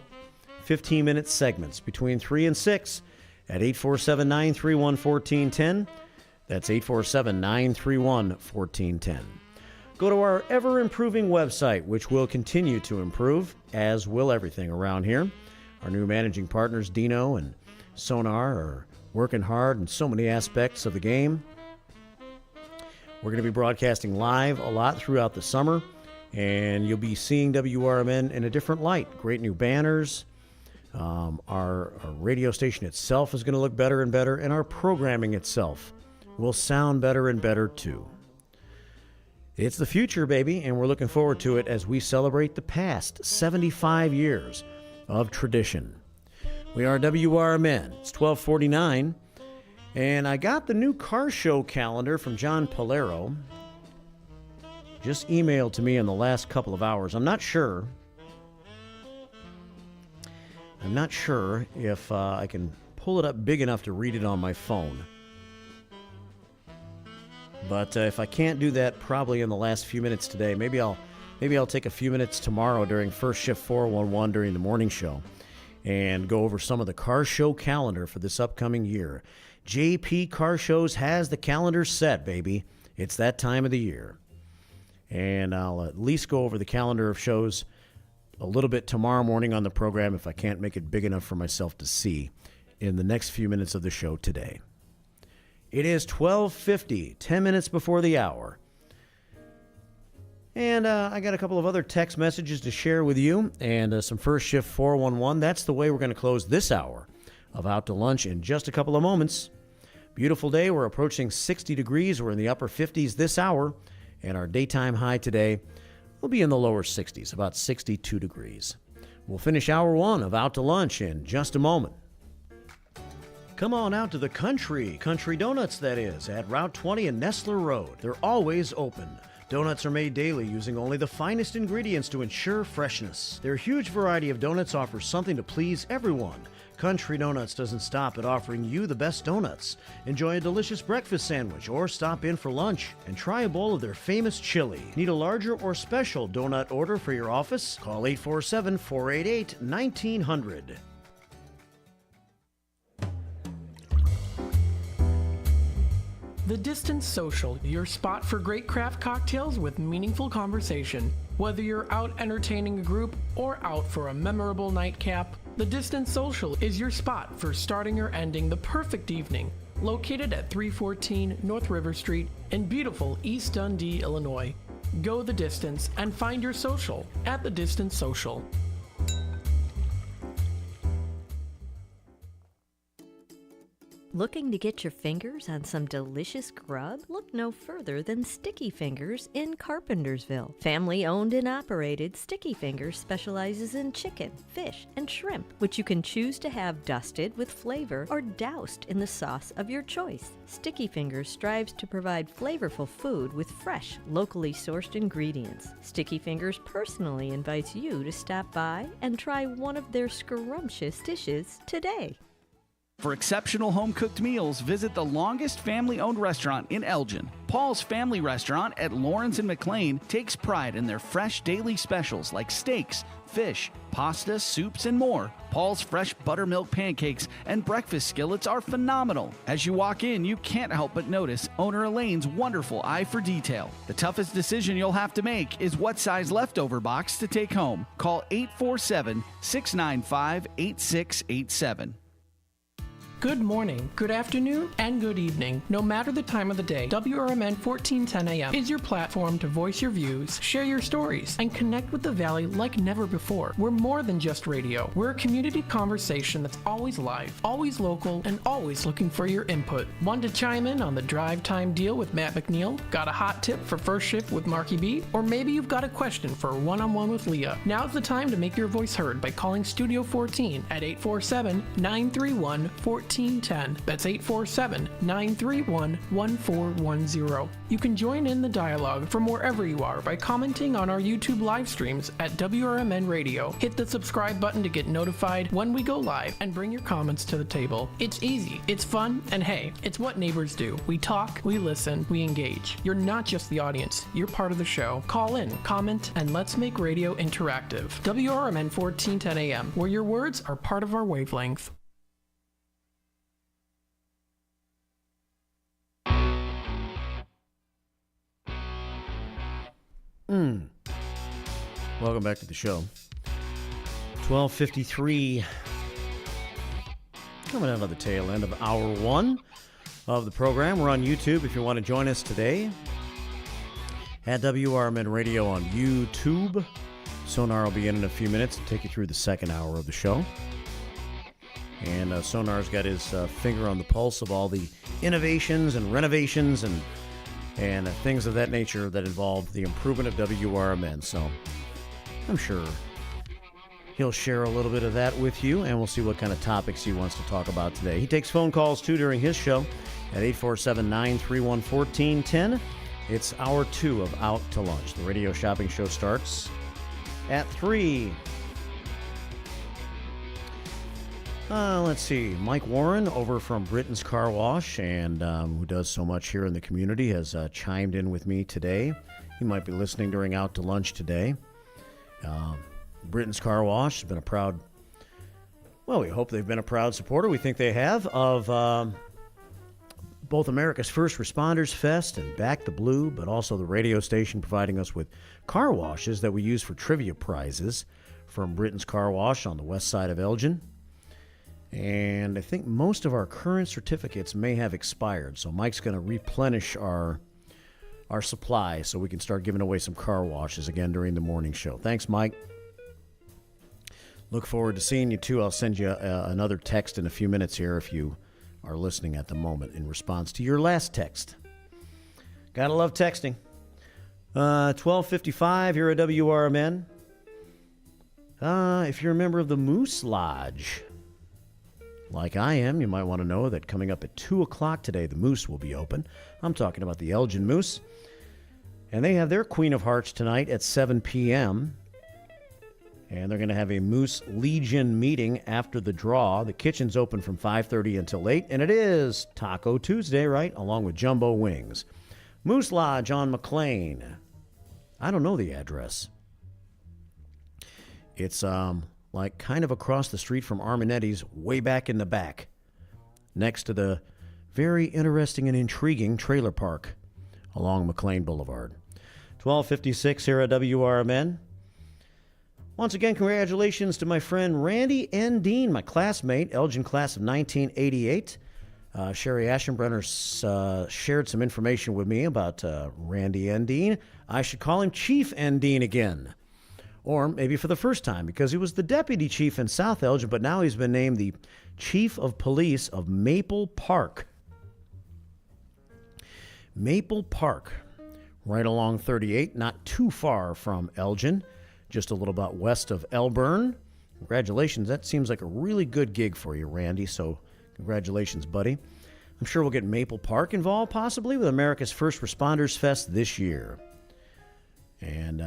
15-minute segments between 3 and 6 at 847-931-1410. That's 847-931-1410. Go to our ever-improving website, which will continue to improve, as will everything around here. Our new managing partners, Dino and Sonar, are working hard in so many aspects of the game. We're going to be broadcasting live a lot throughout the summer, and you'll be seeing WRMN in a different light. Great new banners. Our radio station itself is going to look better and better, and our programming itself will sound better and better, too. It's the future, baby, and we're looking forward to it as we celebrate the past 75 years of tradition. We are WRMN. It's 1249, and I got the new car show calendar from John Polero. Just emailed to me in the last couple of hours. I'm not sure if I can pull it up big enough to read it on my phone. But if I can't do that probably in the last few minutes today, maybe I'll take a few minutes tomorrow during First Shift 411 during the morning show and go over some of the car show calendar for this upcoming year. JP Car Shows has the calendar set, baby. It's that time of the year. And I'll at least go over the calendar of shows a little bit tomorrow morning on the program if I can't make it big enough for myself to see in the next few minutes of the show today. It is 12:50, 10 minutes before the hour. And I got a couple of other text messages to share with you and some First Shift 411. That's the way we're going to close this hour of Out to Lunch in just a couple of moments. Beautiful day. We're approaching 60 degrees. We're in the upper 50s this hour. And our daytime high today will be in the lower 60s, about 62 degrees. We'll finish hour 1 of Out to Lunch in just a moment. Come on out to the Country Donuts, that is, at Route 20 and Nestler Road. They're always open. Donuts are made daily using only the finest ingredients to ensure freshness. Their huge variety of donuts offers something to please everyone. Country Donuts doesn't stop at offering you the best donuts. Enjoy a delicious breakfast sandwich or stop in for lunch and try a bowl of their famous chili. Need a larger or special donut order for your office? Call 847-488-1900. The Distance Social, your spot for great craft cocktails with meaningful conversation. Whether you're out entertaining a group or out for a memorable nightcap, The Distance Social is your spot for starting or ending the perfect evening. Located at 314 North River Street in beautiful East Dundee, Illinois. Go the distance and find your social at The Distance Social. Looking to get your fingers on some delicious grub? Look no further than Sticky Fingers in Carpentersville. Family owned and operated, Sticky Fingers specializes in chicken, fish, and shrimp, which you can choose to have dusted with flavor or doused in the sauce of your choice. Sticky Fingers strives to provide flavorful food with fresh, locally sourced ingredients. Sticky Fingers personally invites you to stop by and try one of their scrumptious dishes today. For exceptional home-cooked meals, visit the longest family-owned restaurant in Elgin. Paul's Family Restaurant at Lawrence and McLean takes pride in their fresh daily specials like steaks, fish, pasta, soups, and more. Paul's fresh buttermilk pancakes and breakfast skillets are phenomenal. As you walk in, you can't help but notice owner Elaine's wonderful eye for detail. The toughest decision you'll have to make is what size leftover box to take home. Call 847-695-8687. Good morning, good afternoon, and good evening. No matter the time of the day, WRMN 1410 AM is your platform to voice your views, share your stories, and connect with the Valley like never before. We're more than just radio. We're a community conversation that's always live, always local, and always looking for your input. Want to chime in on the drive time deal with Matt McNeil? Got a hot tip for First Shift with Marky B? Or maybe you've got a question for a one-on-one with Leah. Now's the time to make your voice heard by calling Studio 14 at 847-931-1410. 1410. That's 847-931-1410. You can join in the dialogue from wherever you are by commenting on our YouTube live streams at WRMN Radio. Hit the subscribe button to get notified when we go live and bring your comments to the table. It's easy, it's fun, and hey, it's what neighbors do. We talk, we listen, we engage. You're not just the audience, you're part of the show. Call in, comment, and let's make radio interactive. WRMN 1410 AM, where your words are part of our wavelength. Welcome back to the show. 12:53. Coming out of the tail end of hour one of the program. We're on YouTube if you want to join us today. At WRMN Radio on YouTube. Sonar will be in a few minutes to take you through the second hour of the show. And Sonar's got his finger on the pulse of all the innovations and renovations and things of that nature that involve the improvement of WRMN. So I'm sure he'll share a little bit of that with you, and we'll see what kind of topics he wants to talk about today. He takes phone calls, too, during his show at 847-931-1410. It's hour two of Out to Lunch. The radio shopping show starts at 3. Let's see. Mike Warren over from Britain's Car Wash, and who does so much here in the community, has chimed in with me today. He might be listening during Out to Lunch today. Britain's Car Wash has been a proud, well, we hope they've been a proud supporter. We think they have of both America's First Responders Fest and Back the Blue, but also the radio station providing us with car washes that we use for trivia prizes from Britain's Car Wash on the west side of Elgin. And I think most of our current certificates may have expired, so Mike's going to replenish our supply so we can start giving away some car washes again during the morning show. Thanks, Mike. Look forward to seeing you, too. I'll send you another text in a few minutes here if you are listening at the moment in response to your last text. Gotta love texting. 12:55 here at WRMN. If you're a member of the Moose Lodge, like I am, you might want to know that coming up at 2 o'clock today, the Moose will be open. I'm talking about the Elgin Moose. And they have their Queen of Hearts tonight at 7 p.m., and they're going to have a Moose Legion meeting after the draw. The kitchen's open from 5:30 until 8, and it is Taco Tuesday, right, along with Jumbo Wings. Moose Lodge on McLean. I don't know the address. It's like kind of across the street from Arminetti's, way back in the back, next to the very interesting and intriguing trailer park along McLean Boulevard. 12:56 here at WRMN. Once again, congratulations to my friend Randy N. Dean, my classmate, Elgin class of 1988. Sherry Aschenbrenner shared some information with me about Randy N. Dean. I should call him Chief N. Dean again, or maybe for the first time, because he was the deputy chief in South Elgin, but now he's been named the Chief of Police of Maple Park. Maple Park, right along 38, not too far from Elgin. Just a little bit west of Elburn. Congratulations. That seems like a really good gig for you, Randy. So congratulations, buddy. I'm sure we'll get Maple Park involved, possibly, with America's First Responders Fest this year. And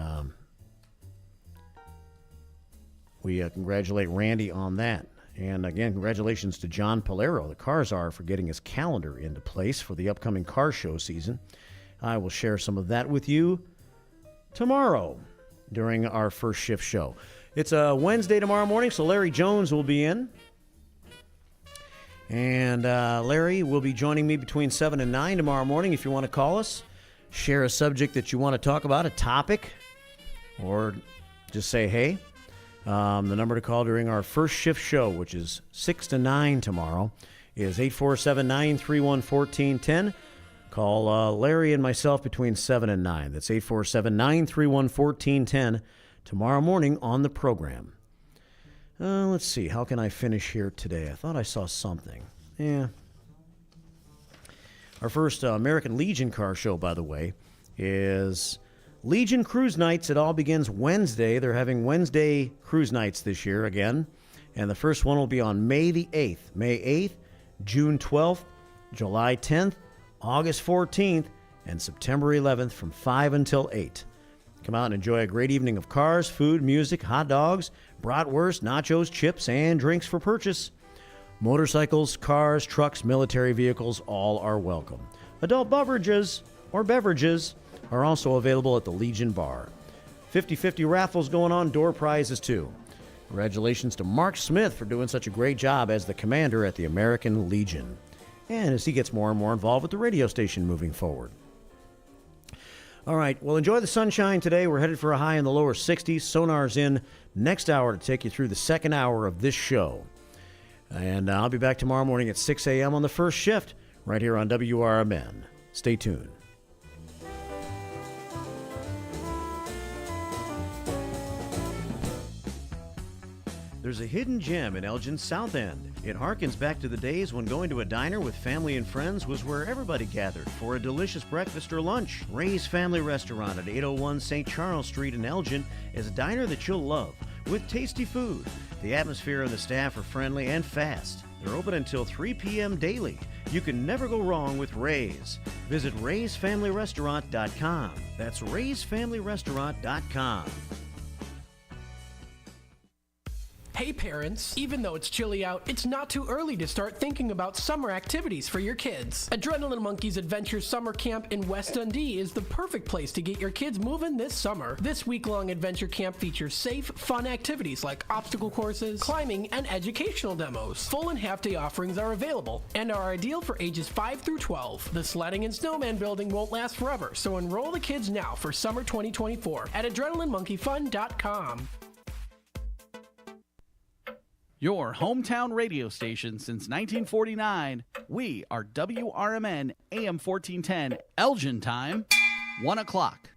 we congratulate Randy on that. And again, congratulations to John Palero, the Car Czar, for getting his calendar into place for the upcoming car show season. I will share some of that with you tomorrow during our first shift show. It's a Wednesday tomorrow morning, so Larry Jones will be in. And Larry will be joining me between 7 and 9 tomorrow morning. If you want to call us, share a subject that you want to talk about, a topic, or just say hey. The number to call during our first shift show, which is 6 to 9 tomorrow, is 847-931-1410. Call Larry and myself between 7 and 9. That's 847-931-1410 tomorrow morning on the program. Let's see. How can I finish here today? I thought I saw something. Yeah. Our first American Legion car show, by the way, is Legion Cruise Nights. It all begins Wednesday. They're having Wednesday cruise nights this year again. And the first one will be on May the 8th. May 8th June 12th, July 10th, August 14th, and September 11th from 5 until 8. Come out and enjoy a great evening of cars, food, music, hot dogs, bratwurst, nachos, chips, and drinks for purchase. Motorcycles, cars, trucks, military vehicles, all are welcome. Adult beverages are also available at the Legion Bar. 50-50 raffles going on, door prizes too. Congratulations to Mark Smith for doing such a great job as the commander at the American Legion, and as he gets more and more involved with the radio station moving forward. All right, well, enjoy the sunshine today. We're headed for a high in the lower 60s. Sonar's in next hour to take you through the second hour of this show. And I'll be back tomorrow morning at 6 a.m. on the first shift right here on WRMN. Stay tuned. There's a hidden gem in Elgin's South End. It harkens back to the days when going to a diner with family and friends was where everybody gathered for a delicious breakfast or lunch. Ray's Family Restaurant at 801 St. Charles Street in Elgin is a diner that you'll love with tasty food. The atmosphere and the staff are friendly and fast. They're open until 3 p.m. daily. You can never go wrong with Ray's. Visit raysfamilyrestaurant.com. That's raysfamilyrestaurant.com. Hey parents, even though it's chilly out, it's not too early to start thinking about summer activities for your kids. Adrenaline Monkey's Adventure Summer Camp in West Dundee is the perfect place to get your kids moving this summer. This week-long adventure camp features safe, fun activities like obstacle courses, climbing, and educational demos. Full and half-day offerings are available and are ideal for ages 5 through 12. The sledding and snowman building won't last forever, so enroll the kids now for summer 2024 at adrenalinemonkeyfun.com. Your hometown radio station since 1949. We are WRMN AM 1410, Elgin time, 1 o'clock.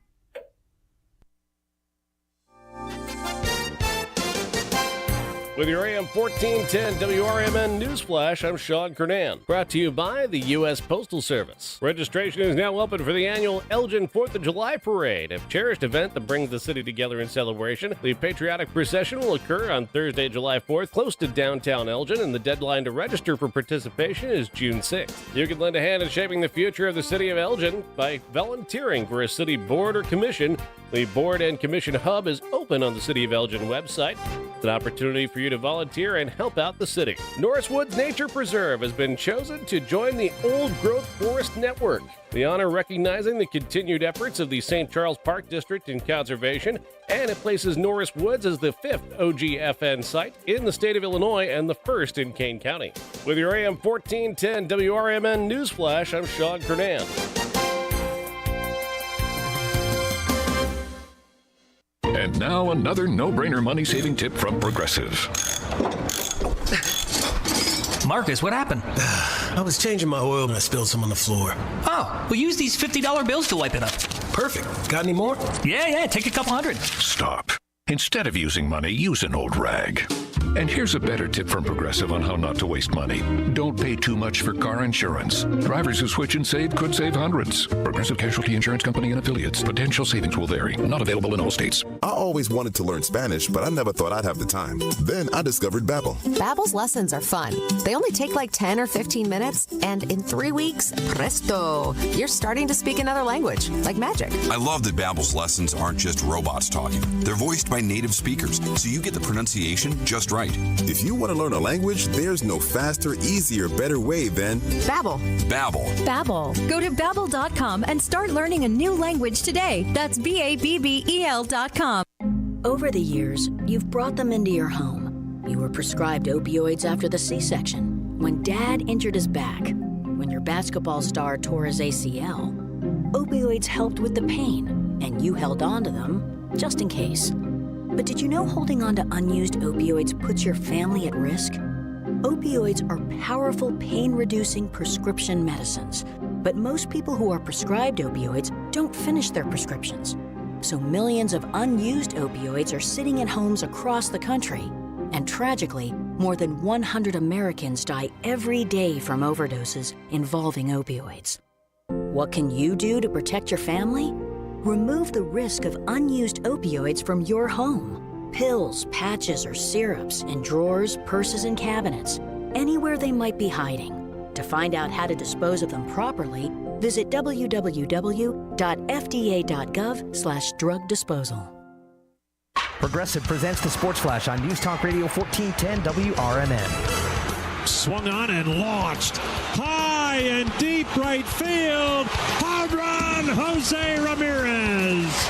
With your AM 1410 WRMN Newsflash, I'm Sean Kernan. Brought to you by the U.S. Postal Service. Registration is now open for the annual Elgin 4th of July Parade, a cherished event that brings the city together in celebration. The patriotic procession will occur on Thursday, July 4th, close to downtown Elgin, and the deadline to register for participation is June 6th. You can lend a hand in shaping the future of the city of Elgin by volunteering for a city board or commission. The Board and Commission Hub is open on the City of Elgin website. It's an opportunity for you to volunteer and help out the city. Norris Woods Nature Preserve has been chosen to join the Old Growth Forest Network. The honor recognizing the continued efforts of the St. Charles Park District in conservation, and it places Norris Woods as the 5th OGFN site in the state of Illinois and the first in Kane County. With your AM 1410 WRMN Newsflash, I'm Sean Kernan. And now another no-brainer money-saving tip from Progressive. Marcus, what happened? I was changing my oil and I spilled some on the floor. Oh, we'll use these $50 bills to wipe it up. Perfect. Got any more? Yeah, take a couple hundred. Stop. Instead of using money, use an old rag. And here's a better tip from Progressive on how not to waste money. Don't pay too much for car insurance. Drivers who switch and save could save hundreds. Progressive Casualty Insurance Company and Affiliates. Potential savings will vary. Not available in all states. I always wanted to learn Spanish, but I never thought I'd have the time. Then I discovered Babbel. Babbel's lessons are fun. They only take like 10 or 15 minutes, and in 3 weeks, presto, you're starting to speak another language, like magic. I love that Babbel's lessons aren't just robots talking. They're voiced by native speakers, so you get the pronunciation just right. If you want to learn a language, there's no faster, easier, better way than Babbel. Babbel. Go to Babbel.com and start learning a new language today. That's Babbel.com. Over the years, you've brought them into your home. You were prescribed opioids after the C-section, when Dad injured his back, when your basketball star tore his ACL. Opioids helped with the pain, and you held on to them just in case. But did you know holding on to unused opioids puts your family at risk? Opioids are powerful pain-reducing prescription medicines, but most people who are prescribed opioids don't finish their prescriptions. So millions of unused opioids are sitting in homes across the country. And tragically, more than 100 Americans die every day from overdoses involving opioids. What can you do to protect your family? Remove the risk of unused opioids from your home. Pills, patches, or syrups in drawers, purses, and cabinets, anywhere they might be hiding. To find out how to dispose of them properly, visit www.fda.gov/drug disposal. Progressive presents the Sports Flash on News Talk Radio 1410 WRMN. Swung on and launched high and deep right field. Home run, Jose Ramirez.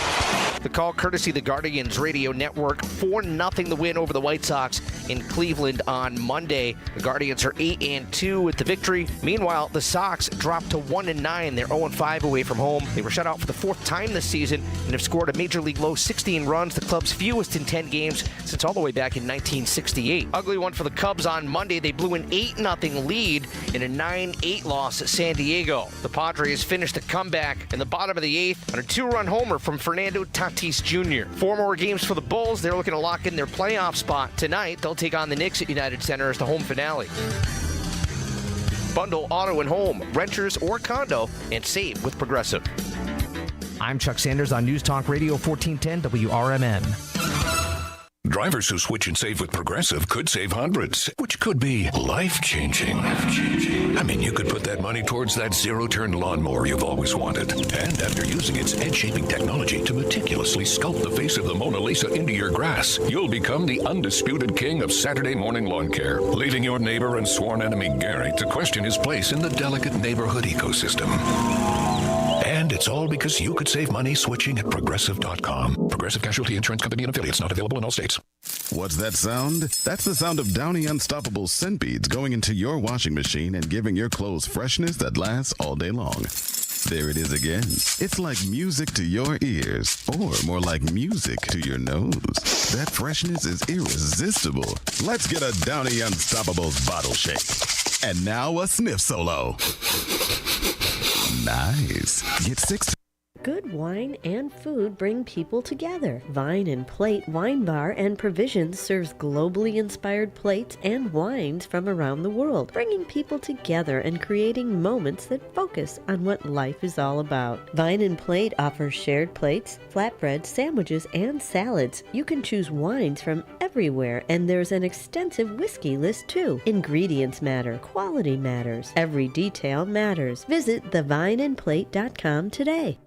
The call courtesy of the Guardians Radio Network. 4-0 the win over the White Sox in Cleveland on Monday. The Guardians are 8-2 with the victory. Meanwhile, the Sox dropped to 1-9. They're 0-5 away from home. They were shut out for the 4th time this season and have scored a major league low 16 runs, the club's fewest in 10 games since all the way back in 1968. Ugly one for the Cubs on Monday. They blew an 8-0 lead in a 9-8 loss at San Diego. The Padres finished the comeback in the bottom of the 8th on a 2-run homer from Fernando Tatis Jr. 4 more games for the Bulls. They're looking to lock in their playoff spot tonight. They'll take on the Knicks at United Center as the home finale. Bundle auto and home, renters or condo, and save with Progressive. I'm Chuck Sanders on News Talk Radio 1410 WRMN. Drivers who switch and save with Progressive could save hundreds, which could be life-changing. I mean, you could put that money towards that zero-turn lawnmower you've always wanted. And after using its edge-shaping technology to meticulously sculpt the face of the Mona Lisa into your grass, you'll become the undisputed king of Saturday morning lawn care, leaving your neighbor and sworn enemy Gary to question his place in the delicate neighborhood ecosystem. And it's all because you could save money switching at Progressive.com. Progressive Casualty Insurance Company and affiliates, not available in all states. What's that sound? That's the sound of Downy Unstoppable scent beads going into your washing machine and giving your clothes freshness that lasts all day long. There it is again. It's like music to your ears, or more like music to your nose. That freshness is irresistible. Let's get a Downy Unstoppables bottle shake. And now a sniff solo. Nice. Get 6. Good wine and food bring people together. Vine and Plate Wine Bar and Provisions serves globally inspired plates and wines from around the world, bringing people together and creating moments that focus on what life is all about. Vine and Plate offers shared plates, flatbreads, sandwiches, and salads. You can choose wines from everywhere, and there's an extensive whiskey list too. Ingredients matter. Quality matters. Every detail matters. Visit thevineandplate.com today.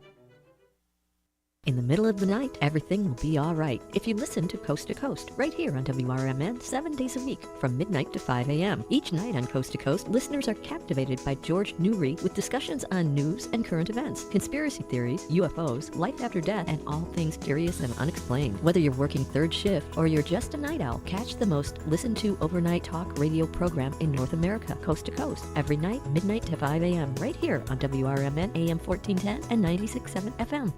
In the middle of the night, everything will be all right if you listen to Coast to Coast right here on WRMN 7 days a week from midnight to 5 a.m. Each night on Coast to Coast, listeners are captivated by George Newry with discussions on news and current events, conspiracy theories, UFOs, life after death, and all things curious and unexplained. Whether you're working third shift or you're just a night owl, catch the most listened to overnight talk radio program in North America, Coast to Coast, every night, midnight to 5 a.m. right here on WRMN AM 1410 and 96.7 FM.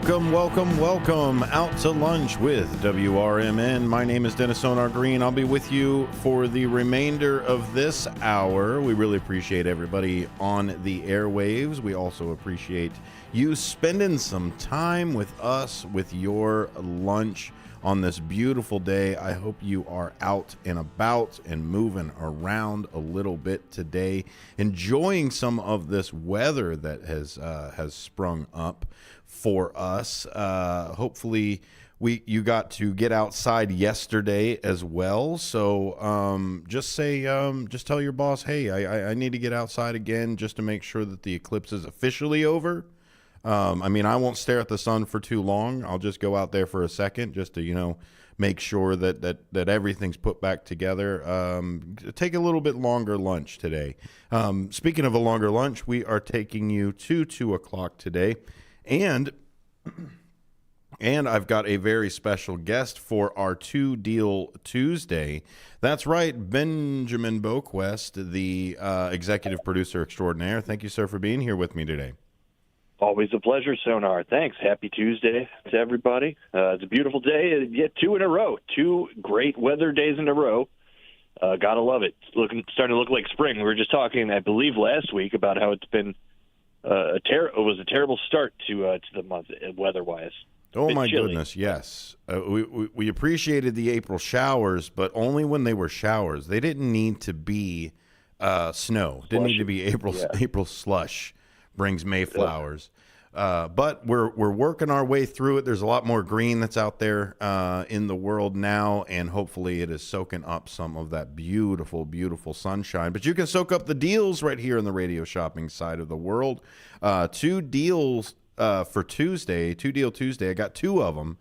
Welcome out to lunch with WRMN. My name is Dennis Sonar Green. I'll be with you for the remainder of this hour. We really appreciate everybody on the airwaves. We also appreciate you spending some time with us with your lunch on this beautiful day. I hope you are out and about and moving around a little bit today, enjoying some of this weather that has sprung up for us. Hopefully you got to get outside yesterday as well. So just tell your boss, hey, I need to get outside again just to make sure that the eclipse is officially over. I mean, I won't stare at the sun for too long. I'll just go out there for a second just to, make sure that everything's put back together. Take a little bit longer lunch today. Speaking of a longer lunch, we are taking you to 2 o'clock today. And I've got a very special guest for our 2 Deal Tuesday. That's right, Benjamin Boquest, the executive producer extraordinaire. Thank you, sir, for being here with me today. Always a pleasure, Sonar. Thanks. Happy Tuesday to everybody. It's a beautiful day. Yeah, 2 in a row. 2 great weather days in a row. Gotta love it. It's starting to look like spring. We were just talking, I believe, last week about how it's been it was a terrible start to the month weather-wise. Oh, Bit my chilly. goodness, yes. We appreciated the April showers, but only when they were showers. They didn't need to be snow. Didn't need to be April slush brings Mayflowers. But we're working our way through it. There's a lot more green that's out there in the world now, and hopefully it is soaking up some of that beautiful, beautiful sunshine. But you can soak up the deals right here in the radio shopping side of the world. 2 deals for Tuesday, 2-deal Tuesday. I got 2 of them.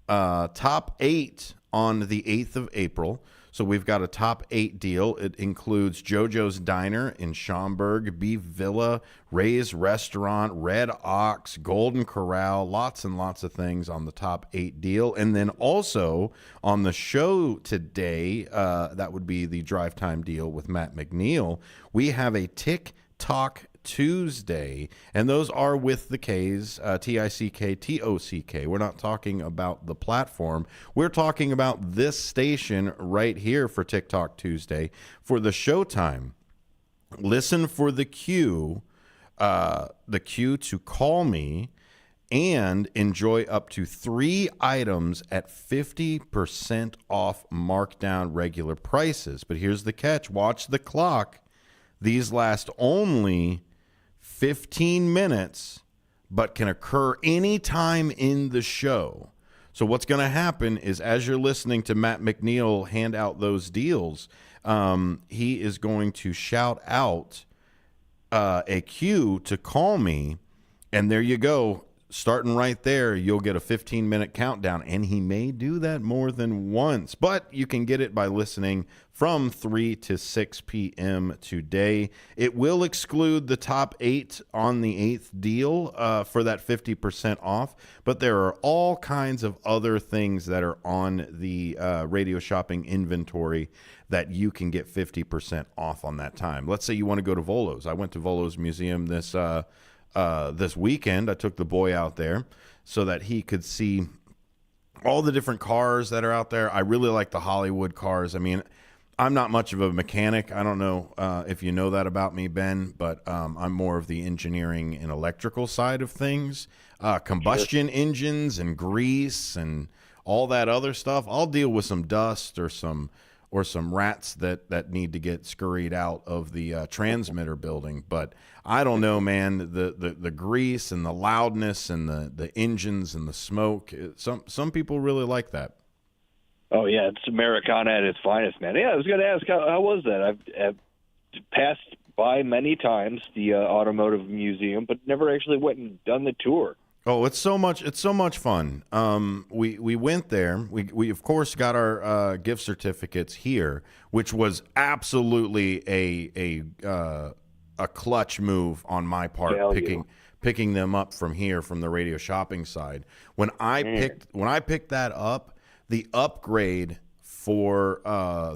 Top 8 on the 8th of April. So we've got a top 8 deal. It includes JoJo's Diner in Schaumburg, Beef Villa, Ray's Restaurant, Red Ox, Golden Corral, lots and lots of things on the top 8 deal. And then also on the show today, that would be the drive time deal with Matt McNeil, we have a TikTok Tuesday, and those are with the K's, TICK, We're not talking about the platform. We're talking about this station right here for TikTok Tuesday. For the showtime, listen for the cue to call me and enjoy up to 3 items at 50% off markdown regular prices. But here's the catch. Watch the clock. These last only 15 minutes, but can occur anytime in the show. So what's going to happen is as you're listening to Matt McNeil hand out those deals, he is going to shout out a cue to call me, and there you go. Starting right there, you'll get a 15-minute countdown, and he may do that more than once, but you can get it by listening from 3 to 6 p.m. today. It will exclude the top 8 on the 8th deal for that 50% off, but there are all kinds of other things that are on the radio shopping inventory that you can get 50% off on that time. Let's say you want to go to Volo's. I went to Volo's Museum this weekend. I took the boy out there so that he could see all the different cars that are out there. I really like the Hollywood cars. I mean, I'm not much of a mechanic. I don't know if you know that about me, Ben, but I'm more of the engineering and electrical side of things. Combustion engines and grease and all that other stuff. I'll deal with some dust or some rats that need to get scurried out of the transmitter building. But I don't know, man, the grease and the loudness and the engines and the smoke. Some people really like that. Oh, yeah, it's Americana at its finest, man. Yeah, I was going to ask, how was that? I've passed by many times the automotive museum, but never actually went and done the tour. Oh, it's so much fun. We went there. We of course got our gift certificates here, which was absolutely a clutch move on my part, picking them up from here from the radio shopping side. When I picked that up, the upgrade for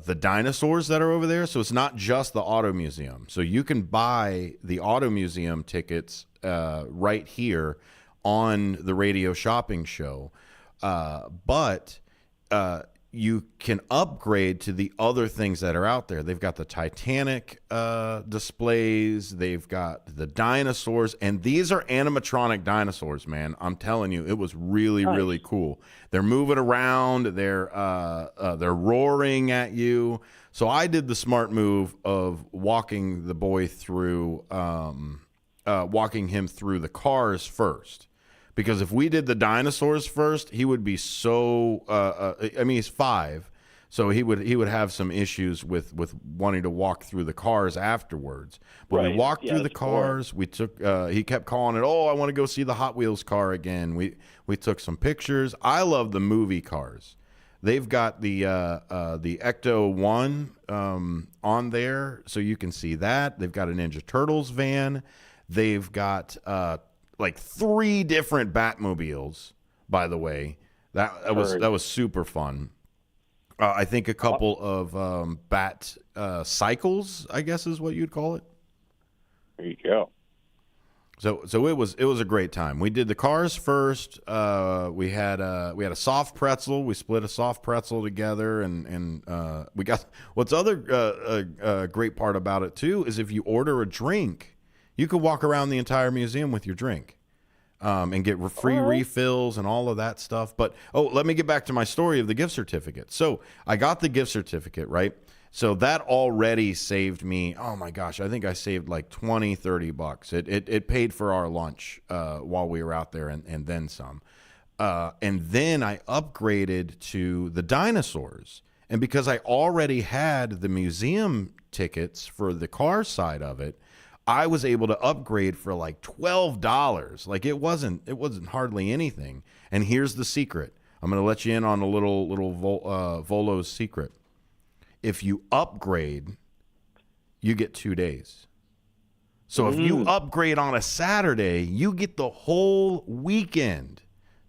the dinosaurs that are over there. So it's not just the auto museum. So you can buy the auto museum tickets right here on the radio shopping show, but you can upgrade to the other things that are out there. They've got the Titanic displays, they've got the dinosaurs, and these are animatronic dinosaurs, man. I'm telling you, it was really, really cool. They're moving around, they're roaring at you. So I did the smart move of walking the boy through, walking him through the cars first. Because if we did the dinosaurs first, he would be so. I mean, he's 5, so he would have some issues with wanting to walk through the cars afterwards. But we walked through the cars. We took. He kept calling it. Oh, I want to go see the Hot Wheels car again. We took some pictures. I love the movie cars. They've got the Ecto 1 on there, so you can see that. They've got a Ninja Turtles van. They've got like 3 different Batmobiles, by the way. That was super fun. I think a couple of Bat cycles, I guess is what you'd call it. There you go. So it was a great time. We did the cars first. We had a soft pretzel. We split a soft pretzel together, and we got what's other great part about it too is if you order a drink, you could walk around the entire museum with your drink. and get free refills and all of that stuff. But, let me get back to my story of the gift certificate. So I got the gift certificate, right? So that already saved me, oh my gosh, I think I saved like $20-$30. It paid for our lunch while we were out there and then some. And then I upgraded to the dinosaurs. And because I already had the museum tickets for the car side of it, I was able to upgrade for like $12. Like it wasn't hardly anything. And here's the secret. I'm going to let you in on a little Volo's secret. If you upgrade, you get 2 days. So if you upgrade on a Saturday, you get the whole weekend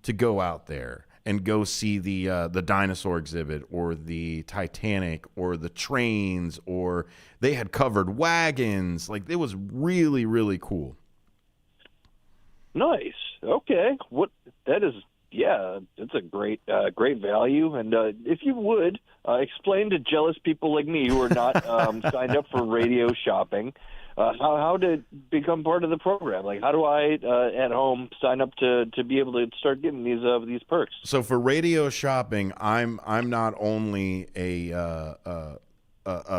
to go out there and go see the dinosaur exhibit or the Titanic or the trains, or they had covered wagons. Like it was really, really cool. Nice. Okay. It's a great value. And if you would explain to jealous people like me who are not signed up for radio shopping, how to become part of the program. Like, how do I at home sign up to be able to start getting these perks? So for radio shopping, I'm not only a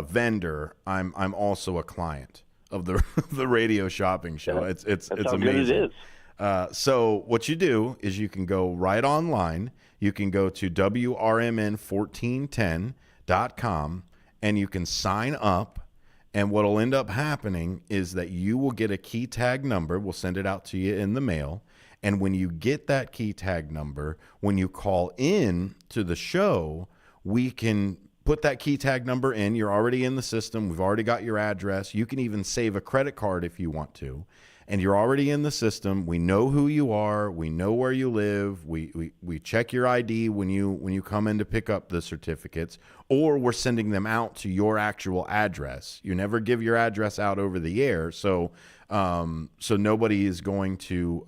vendor. I'm also a client of the radio shopping show. That's It's how amazing. good it is. So what you do is you can go right online. You can go to WRMN1410.com and you can sign up. And what will end up happening is that you will get a key tag number. We'll send it out to you in the mail. And when you get that key tag number, when you call in to the show, we can put that key tag number in. You're already in the system. We've already got your address. You can even save a credit card if you want to. And you're already in the system. We know who you are. We know where you live. We check your ID when you come in to pick up the certificates, or we're sending them out to your actual address. You never give your address out over the air, so nobody is going to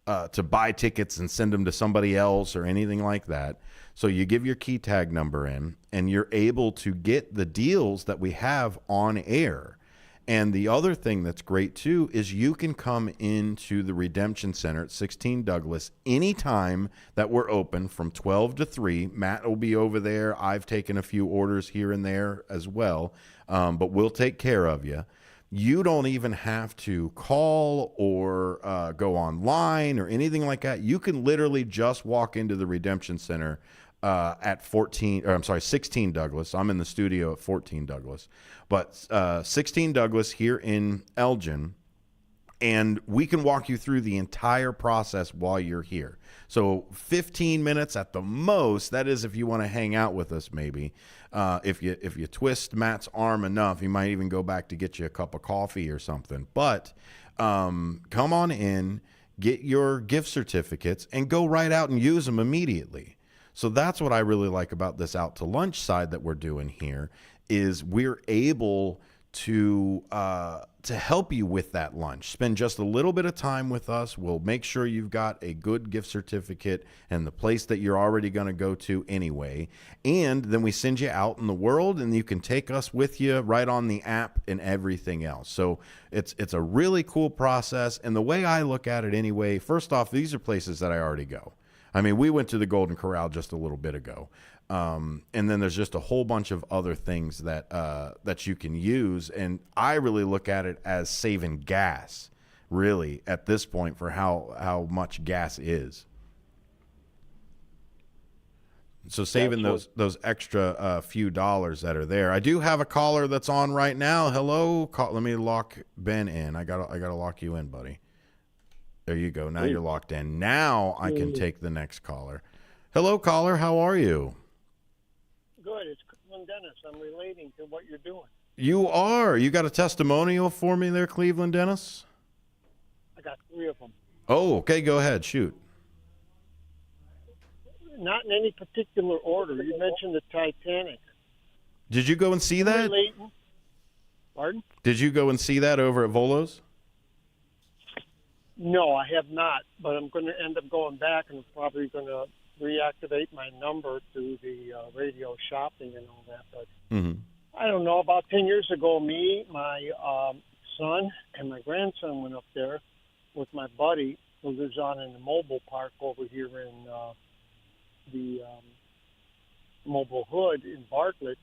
buy tickets and send them to somebody else or anything like that. So you give your key tag number in, and you're able to get the deals that we have on air. And the other thing that's great, too, is you can come into the Redemption Center at 16 Douglas anytime that we're open from 12 to 3. Matt will be over there. I've taken a few orders here and there as well, but we'll take care of you. You don't even have to call or go online or anything like that. You can literally just walk into the Redemption Center at 16 Douglas. I'm in the studio at 14 Douglas. But 16 Douglas here in Elgin, and we can walk you through the entire process while you're here. So 15 minutes at the most, that is if you want to hang out with us maybe. If you twist Matt's arm enough, he might even go back to get you a cup of coffee or something. But come on in, get your gift certificates, and go right out and use them immediately. So that's what I really like about this out to lunch side that we're doing here, is we're able to help you with that lunch. Spend just a little bit of time with us. We'll make sure you've got a good gift certificate and the place that you're already going to go to anyway. And then we send you out in the world, and you can take us with you right on the app and everything else. So it's a really cool process. And the way I look at it anyway, first off, these are places that I already go. I mean, we went to the Golden Corral just a little bit ago. And then there's just a whole bunch of other things that you can use. And I really look at it as saving gas, really, at this point, for how much gas is. So saving those extra few dollars that are there. I do have a caller that's on right now. Hello. Let me lock Ben in. I gotta lock you in, buddy. There you go. Now you're locked in. Now I can take the next caller. Hello, caller. How are you? Good. It's Cleveland Dennis. I'm relating to what you're doing. You are. You got a testimonial for me there, Cleveland Dennis? I got 3 of them. Oh, okay. Go ahead. Shoot. Not in any particular order. You mentioned the Titanic. Did you go and see that? Relating. Pardon? Did you go and see that over at Volo's? No, I have not, but I'm going to end up going back and probably going to reactivate my number to the radio shopping and all that. But I don't know, about 10 years ago, me, my son, and my grandson went up there with my buddy, who lives on in the mobile park over here in the mobile hood in Bartlett,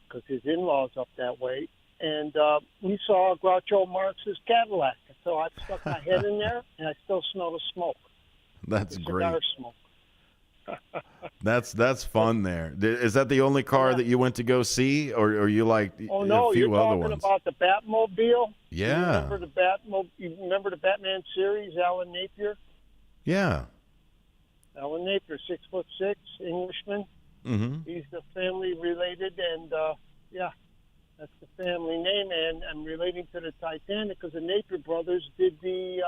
because his in-laws up that way. And we saw Groucho Marx's Cadillac. So I stuck my head in there, and I still smell the smoke. That's the great. cigar smoke. That's fun there. Is that the only car that you went to go see, or you like Oh no, a few you're other talking ones? about the Batmobile? Yeah. You remember the Batman series, Alan Napier? Yeah. Alan Napier, 6'6", Englishman. Mm-hmm. He's the family related, and yeah, that's the family name. And I'm relating to the Titanic because the Napier brothers did the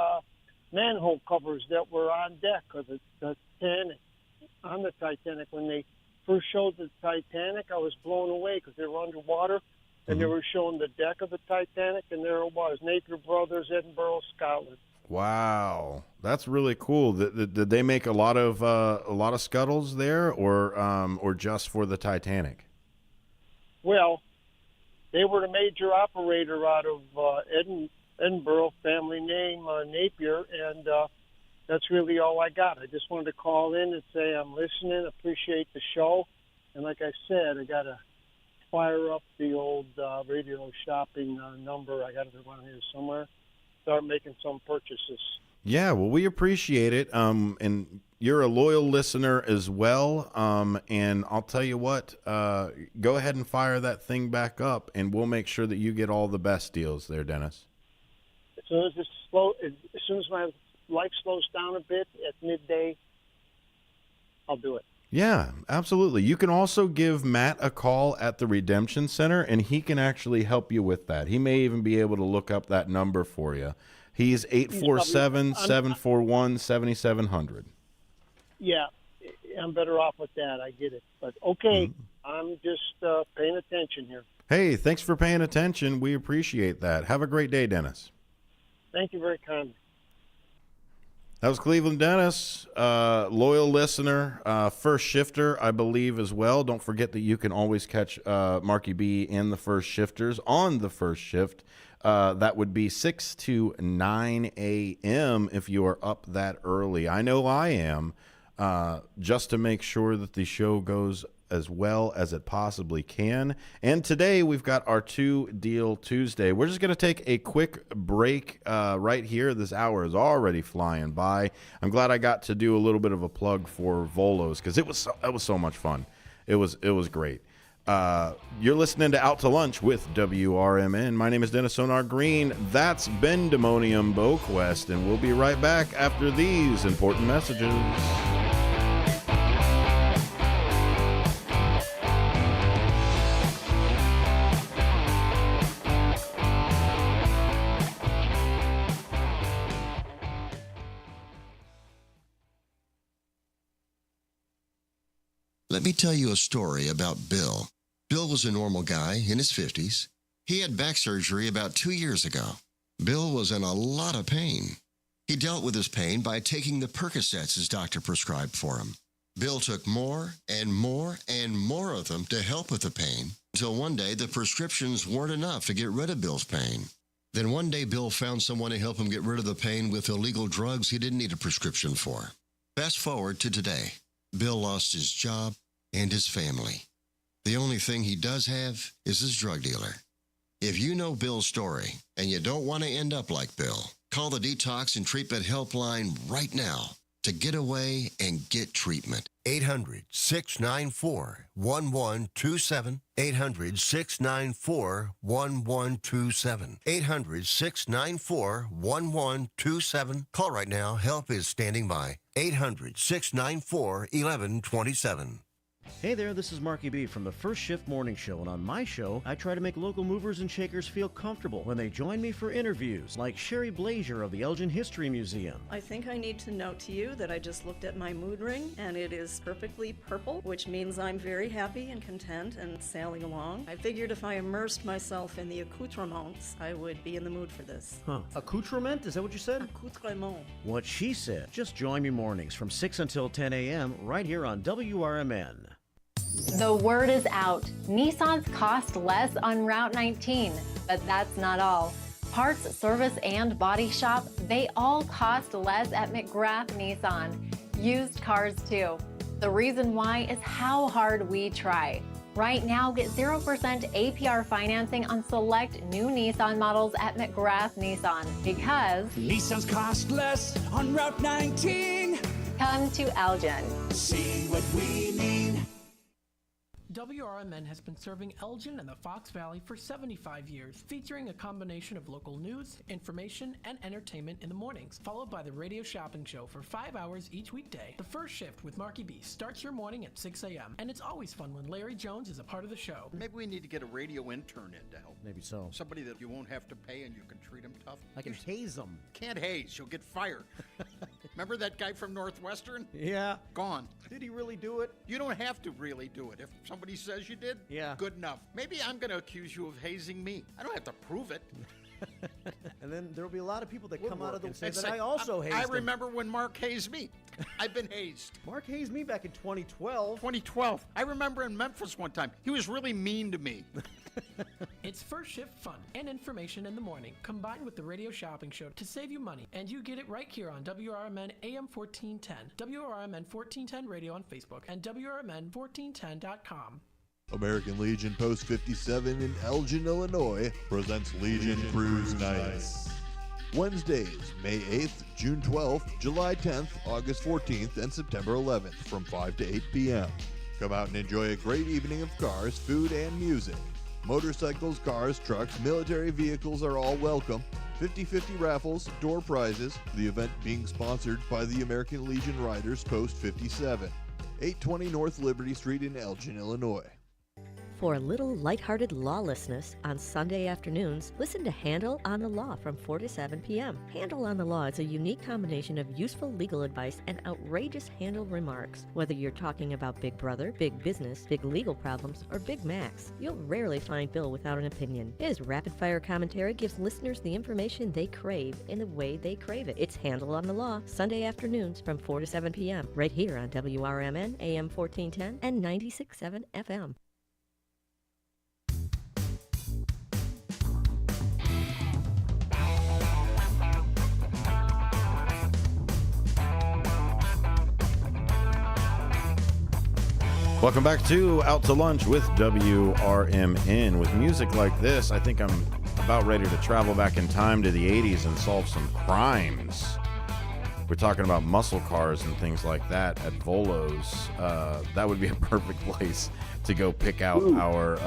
manhole covers that were on deck of the Titanic. On the Titanic, when they first showed the Titanic, I was blown away because they were underwater, and they were showing the deck of the Titanic, and there it was, Napier Brothers, Edinburgh, Scotland. Wow, that's really cool. Did they make a lot of scuttles there, or just for the Titanic? Well, they were the major operator out of Edinburgh, family name Napier, and that's really all I got. I just wanted to call in and say I'm listening, appreciate the show, and like I said, I got to fire up the old radio shopping number. I got it around here somewhere. Start making some purchases. Yeah, well, we appreciate it. And you're a loyal listener as well. And I'll tell you what, go ahead and fire that thing back up, and we'll make sure that you get all the best deals there, Dennis. As soon as my life slows down a bit at midday, I'll do it. Yeah, absolutely. You can also give Matt a call at the Redemption Center, and he can actually help you with that. He may even be able to look up that number for you. He's 847-741-7700. Yeah, I'm better off with that. I get it. But okay, I'm just paying attention here. Hey, thanks for paying attention. We appreciate that. Have a great day, Dennis. Thank you very kindly. That was Cleveland Dennis, loyal listener, first shifter, I believe, as well. Don't forget that you can always catch Marky B and the first shifters on the first shift. That would be 6 to 9 a.m. if you are up that early. I know I am, just to make sure that the show goes as well as it possibly can. And today we've got our 2-Deal Tuesday. We're just going to take a quick break right here. This hour is already flying by. I'm glad I got to do a little bit of a plug for Volos because it was so much fun. It was great. You're listening to Out to Lunch with WRMN. My name is Dennis Sonar Green. That's Bendemonium Boquest, and we'll be right back after these important messages. Let me tell you a story about Bill. Bill was a normal guy in his 50s. He had back surgery about 2 years ago. Bill was in a lot of pain. He dealt with his pain by taking the Percocets his doctor prescribed for him. Bill took more and more and more of them to help with the pain until one day the prescriptions weren't enough to get rid of Bill's pain. Then one day Bill found someone to help him get rid of the pain with illegal drugs he didn't need a prescription for. Fast forward to today. Bill lost his job and his family. The only thing he does have is his drug dealer. If you know Bill's story and you don't want to end up like Bill, call the Detox and Treatment Helpline right now to get away and get treatment. 800-694-1127. 800-694-1127. 800-694-1127. Call right now. Help is standing by. 800-694-1127. Hey there, this is Marky B from the First Shift Morning Show, and on my show, I try to make local movers and shakers feel comfortable when they join me for interviews, like Sherry Blazier of the Elgin History Museum. I think I need to note to you that I just looked at my mood ring, and it is perfectly purple, which means I'm very happy and content and sailing along. I figured if I immersed myself in the accoutrements, I would be in the mood for this. Huh. Accoutrement? Is that what you said? Accoutrement. What she said. Just join me mornings from 6 until 10 a.m. right here on WRMN. The word is out. Nissans cost less on Route 19, but that's not all. Parts, service, and body shop, they all cost less at McGrath Nissan. Used cars too. The reason why is how hard we try. Right now, get 0% APR financing on select new Nissan models at McGrath Nissan because Nissans cost less on Route 19. Come to Elgin. See what we mean. WRMN has been serving Elgin and the Fox Valley for 75 years, featuring a combination of local news, information, and entertainment in the mornings, followed by the radio shopping show for 5 hours each weekday. The first shift with Marky B starts your morning at 6 a.m., and it's always fun when Larry Jones is a part of the show. Maybe we need to get a radio intern in to help. Maybe so. Somebody that you won't have to pay and you can treat them tough. I can haze them. Can't haze, you'll get fired. Remember that guy from Northwestern? Yeah. Gone. Did he really do it? You don't have to really do it. If somebody says you did, yeah, good enough. Maybe I'm going to accuse you of hazing me. I don't have to prove it. And then there'll be a lot of people that come out of the and say that say, I also hazed I them. remember when Mark hazed me. I've been hazed. Mark hazed me back in 2012. 2012. I remember in Memphis one time. He was really mean to me. It's first shift fun and information in the morning, combined with the radio shopping show to save you money. And you get it right here on WRMN AM 1410, WRMN 1410 Radio on Facebook, and WRMN1410.com. American Legion Post 57 in Elgin, Illinois presents Legion Cruise Nights. Wednesdays, May 8th, June 12th, July 10th, August 14th, and September 11th from 5 to 8 p.m. Come out and enjoy a great evening of cars, food, and music. Motorcycles, cars, trucks, military vehicles are all welcome. 50-50 raffles, door prizes. The event being sponsored by the American Legion Riders Post 57. 820 North Liberty Street in Elgin, Illinois. For a little lighthearted lawlessness on Sunday afternoons, listen to Handle on the Law from 4 to 7 p.m. Handle on the Law is a unique combination of useful legal advice and outrageous handle remarks. Whether you're talking about Big Brother, big business, big legal problems, or Big Macs, you'll rarely find Bill without an opinion. His rapid-fire commentary gives listeners the information they crave in the way they crave it. It's Handle on the Law, Sunday afternoons from 4 to 7 p.m. right here on WRMN AM 1410 and 96.7 FM. Welcome back to Out to Lunch with WRMN. With music like this, I think I'm about ready to travel back in time to the 80s and solve some crimes. We're talking about muscle cars and things like that at Volo's. That would be a perfect place to go pick out our...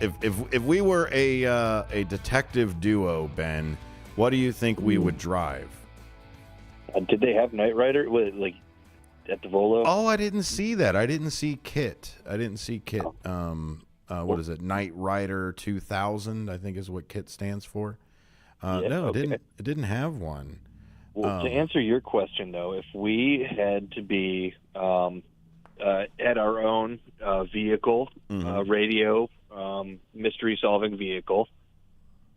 if we were a detective duo, Ben, what do you think we would drive? Did they have Knight Rider? Like... at the Volo? Oh, I didn't see that. I didn't see Kit. What is it? Knight Rider 2000, I think is what Kit stands for. No, okay. It didn't have one. Well, to answer your question, though, if we had to be had our own vehicle, radio, mystery-solving vehicle,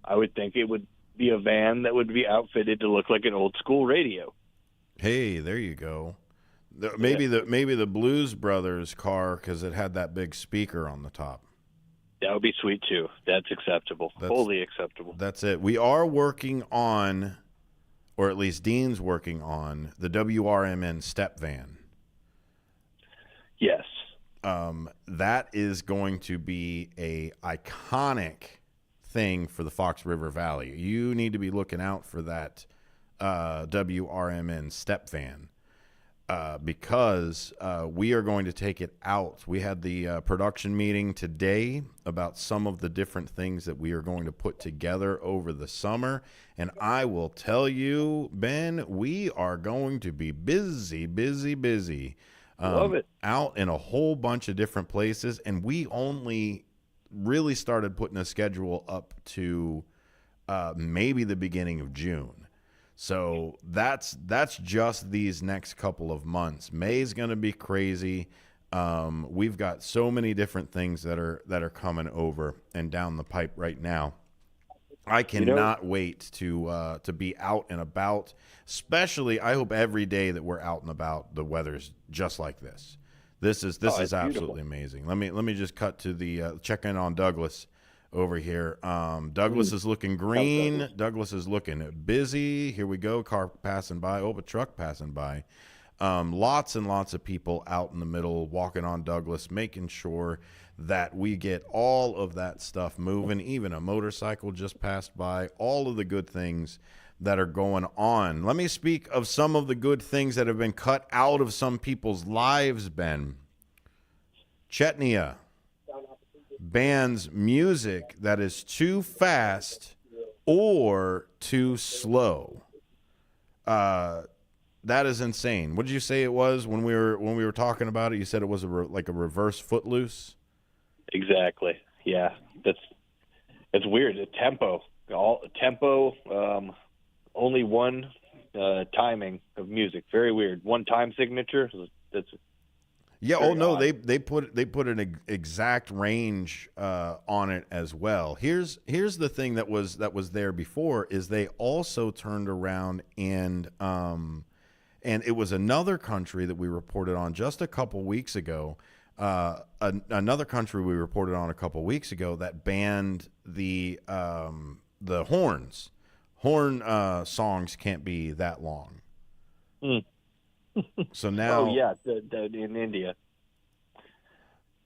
I would think it would be a van that would be outfitted to look like an old-school radio. Hey, there you go. Maybe the Blues Brothers car because it had that big speaker on the top. That would be sweet too. That's acceptable. Wholly acceptable. That's it. We are working on, or at least Dean's working on, the WRMN step van. Yes. That is going to be a iconic thing for the Fox River Valley. You need to be looking out for that WRMN step van. Because we are going to take it out. We had the production meeting today about some of the different things that we are going to put together over the summer. And I will tell you, Ben, we are going to be busy. Love it. Out in a whole bunch of different places. And we only really started putting a schedule up to maybe the beginning of June. So that's just these next couple of months. May's going to be crazy. We've got so many different things that are coming over and down the pipe right now. I cannot wait to be out and about. Especially, I hope every day that we're out and about, the weather's just like this. This is absolutely amazing. Let me just cut to the check in on Douglas. over here. Douglas is looking green. Douglas is looking busy. Here we go. Car passing by. Oh, a truck passing by. Lots and lots of people out in the middle walking on Douglas, making sure that we get all of that stuff moving. Even a motorcycle just passed by. All of the good things that are going on. Let me speak of some of the good things that have been cut out of some people's lives, Ben. Chetnia bans music that is too fast or too slow. That is insane. What did you say it was when we were talking about it? You said it was like a reverse Footloose. Exactly. Yeah, it's weird. The tempo, only one timing of music. Very weird. One time signature. That's yeah. Oh no, odd. they put an exact range on it as well. Here's the thing that was there before is they also turned around and it was another country that we reported on just a couple weeks ago. Another country we reported on a couple weeks ago that banned the horns. Horn songs can't be that long. So now, oh yeah, in India.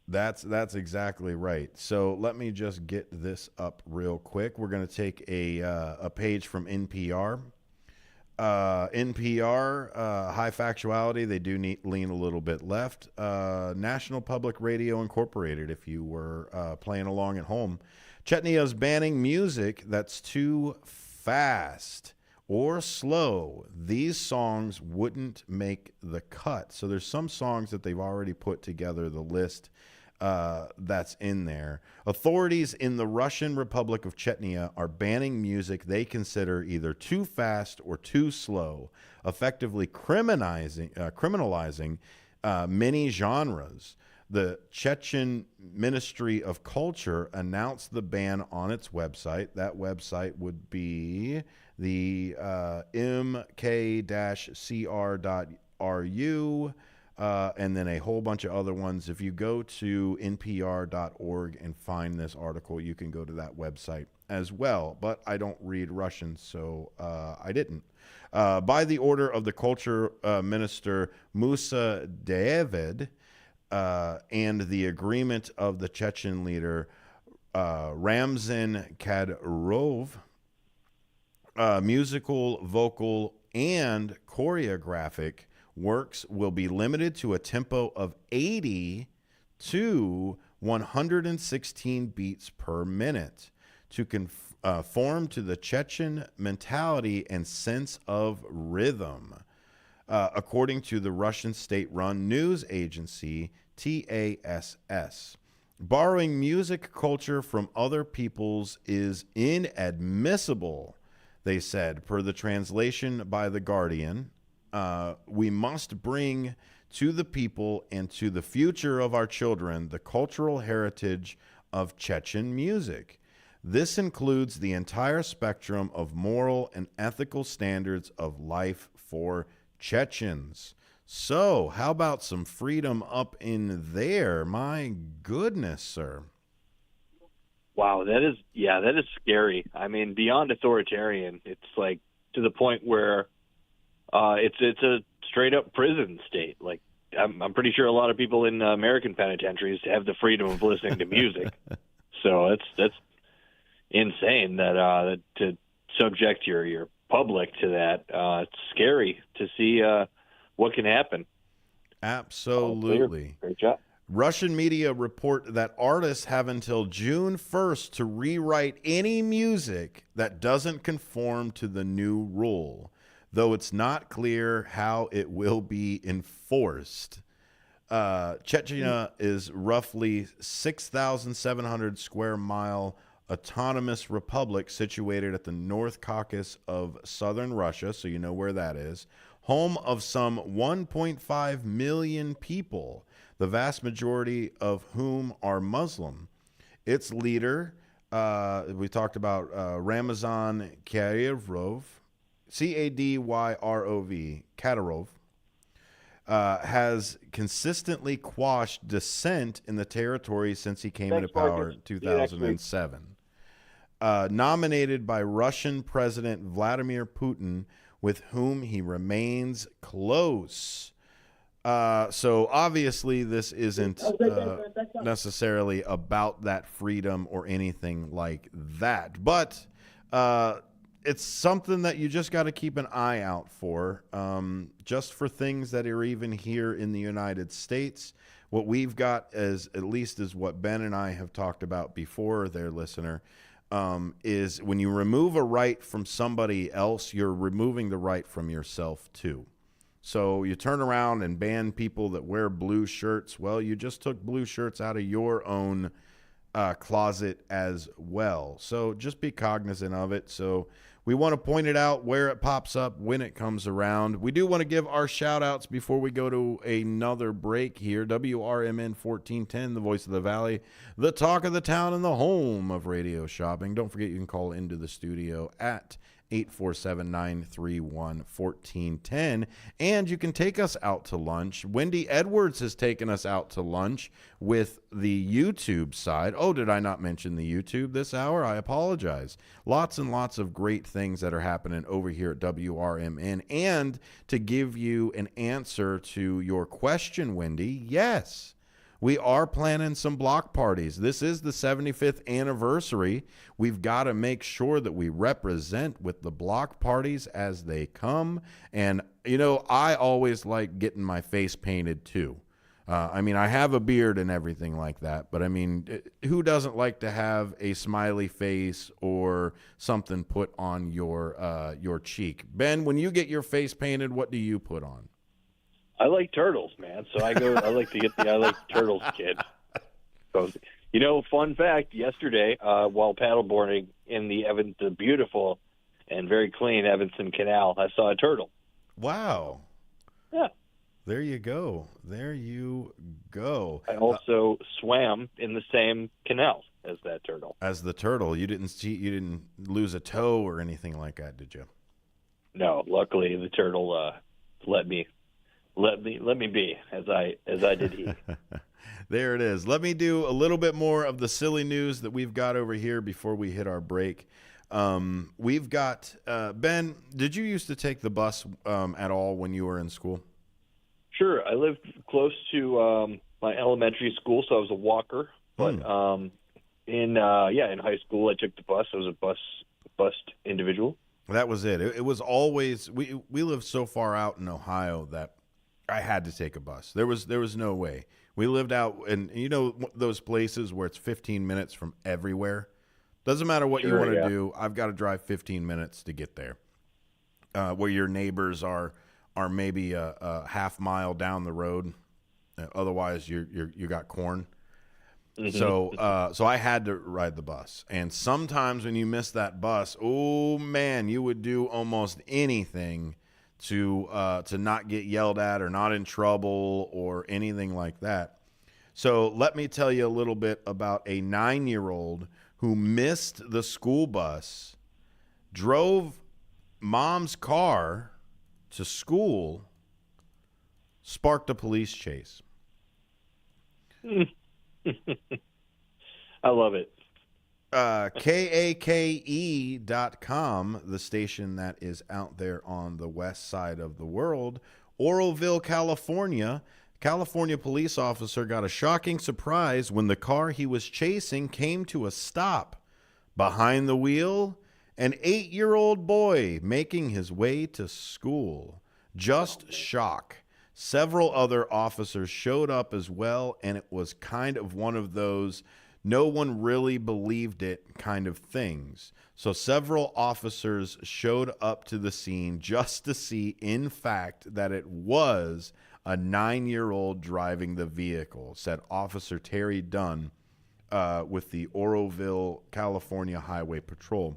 That's exactly right. So let me just get this up real quick. We're going to take a page from NPR. NPR, high factuality. They do lean a little bit left. National Public Radio Incorporated, if you were playing along at home. Chetnia's banning music that's too fast or slow. These songs wouldn't make the cut. So there's some songs that they've already put together, the list that's in there. Authorities in the Russian Republic of Chechnya are banning music they consider either too fast or too slow, effectively criminalizing many genres. The Chechen Ministry of Culture announced the ban on its website. That website would be the mk-cr.ru, and then a whole bunch of other ones. If you go to npr.org and find this article, you can go to that website as well. But I don't read Russian, so I didn't. By the order of the Culture Minister Musa David, and the agreement of the Chechen leader Ramzan Kadyrov, musical, vocal, and choreographic works will be limited to a tempo of 80 to 116 beats per minute to conform to the Chechen mentality and sense of rhythm. According to the Russian state-run news agency TASS. Borrowing music culture from other peoples is inadmissible, they said, per the translation by The Guardian. We must bring to the people and to the future of our children the cultural heritage of Chechen music. This includes the entire spectrum of moral and ethical standards of life for Chechens. So, how about some freedom up in there? My goodness, sir. Wow, that is scary. I mean, beyond authoritarian. It's like to the point where it's a straight up prison state. Like I'm pretty sure a lot of people in American penitentiaries have the freedom of listening to music. So that's insane that to subject your public to that. It's scary to see what can happen. Absolutely. Great job. Russian media report that artists have until June 1st to rewrite any music that doesn't conform to the new rule, though it's not clear how it will be enforced. Chechnya is roughly 6,700 square mile autonomous republic situated at the North Caucasus of southern Russia, so you know where that is, home of some 1.5 million people, the vast majority of whom are Muslim. Its leader, we talked about Ramzan Kadyrov, Kadyrov, has consistently quashed dissent in the territory since he came into power in 2007. Nominated by Russian President Vladimir Putin, with whom he remains close. So obviously this isn't necessarily about that freedom or anything like that. But it's something that you just got to keep an eye out for, just for things that are even here in the United States. What we've got, as at least is what Ben and I have talked about before, their listener, is when you remove a right from somebody else, you're removing the right from yourself too. So you turn around and ban people that wear blue shirts. Well, you just took blue shirts out of your own closet as well. So just be cognizant of it. So we want to point it out where it pops up when it comes around. We do want to give our shout outs before we go to another break here. WRMN 1410, the voice of the Valley, the talk of the town, and the home of radio shopping. Don't forget you can call into the studio at 847-931-1410. And you can take us out to lunch. Wendy Edwards has taken us out to lunch with the YouTube side. Oh, did I not mention the YouTube this hour? I apologize. Lots and lots of great things that are happening over here at WRMN. And to give you an answer to your question, Wendy, yes, we are planning some block parties. This is the 75th anniversary. We've got to make sure that we represent with the block parties as they come. And, you know, I always like getting my face painted too. I mean, I have a beard and everything like that, but I mean, who doesn't like to have a smiley face or something put on your cheek? Ben, when you get your face painted, what do you put on? I like turtles, man. So I like to get I like turtles kit. So, you know, fun fact, yesterday, while paddleboarding in the beautiful and very clean Evanston Canal, I saw a turtle. Wow. Yeah. There you go. There you go. I also swam in the same canal as that turtle. As the turtle, you didn't lose a toe or anything like that, did you? No, luckily the turtle let me be as I did he. There it is. Let me do a little bit more of the silly news that we've got over here before we hit our break. We've got Ben. Did you used to take the bus at all when you were in school? Sure, I lived close to my elementary school, so I was a walker. But in high school, I took the bus. I was a bus individual. That was it. It was always we lived so far out in Ohio that I had to take a bus. There was no way. We lived out in, you know, those places where it's 15 minutes from everywhere. Doesn't matter what you want to do. I've got to drive 15 minutes to get there. Where your neighbors are maybe a half mile down the road. Otherwise, you got corn. Mm-hmm. So I had to ride the bus. And sometimes when you miss that bus, oh man, you would do almost anything to not get yelled at or not in trouble or anything like that. So let me tell you a little bit about a 9-year-old who missed the school bus, drove mom's car to school, sparked a police chase. I love it. KAKE.com, the station that is out there on the west side of the world. Oroville, California. California police officer got a shocking surprise when the car he was chasing came to a stop. Behind the wheel, an 8-year-old boy making his way to school. Just shock. Several other officers showed up as well, and it was kind of one of those no one really believed it kind of things. So several officers showed up to the scene just to see, in fact, that it was a 9-year-old driving the vehicle, said Officer Terry Dunn with the Oroville, California Highway Patrol.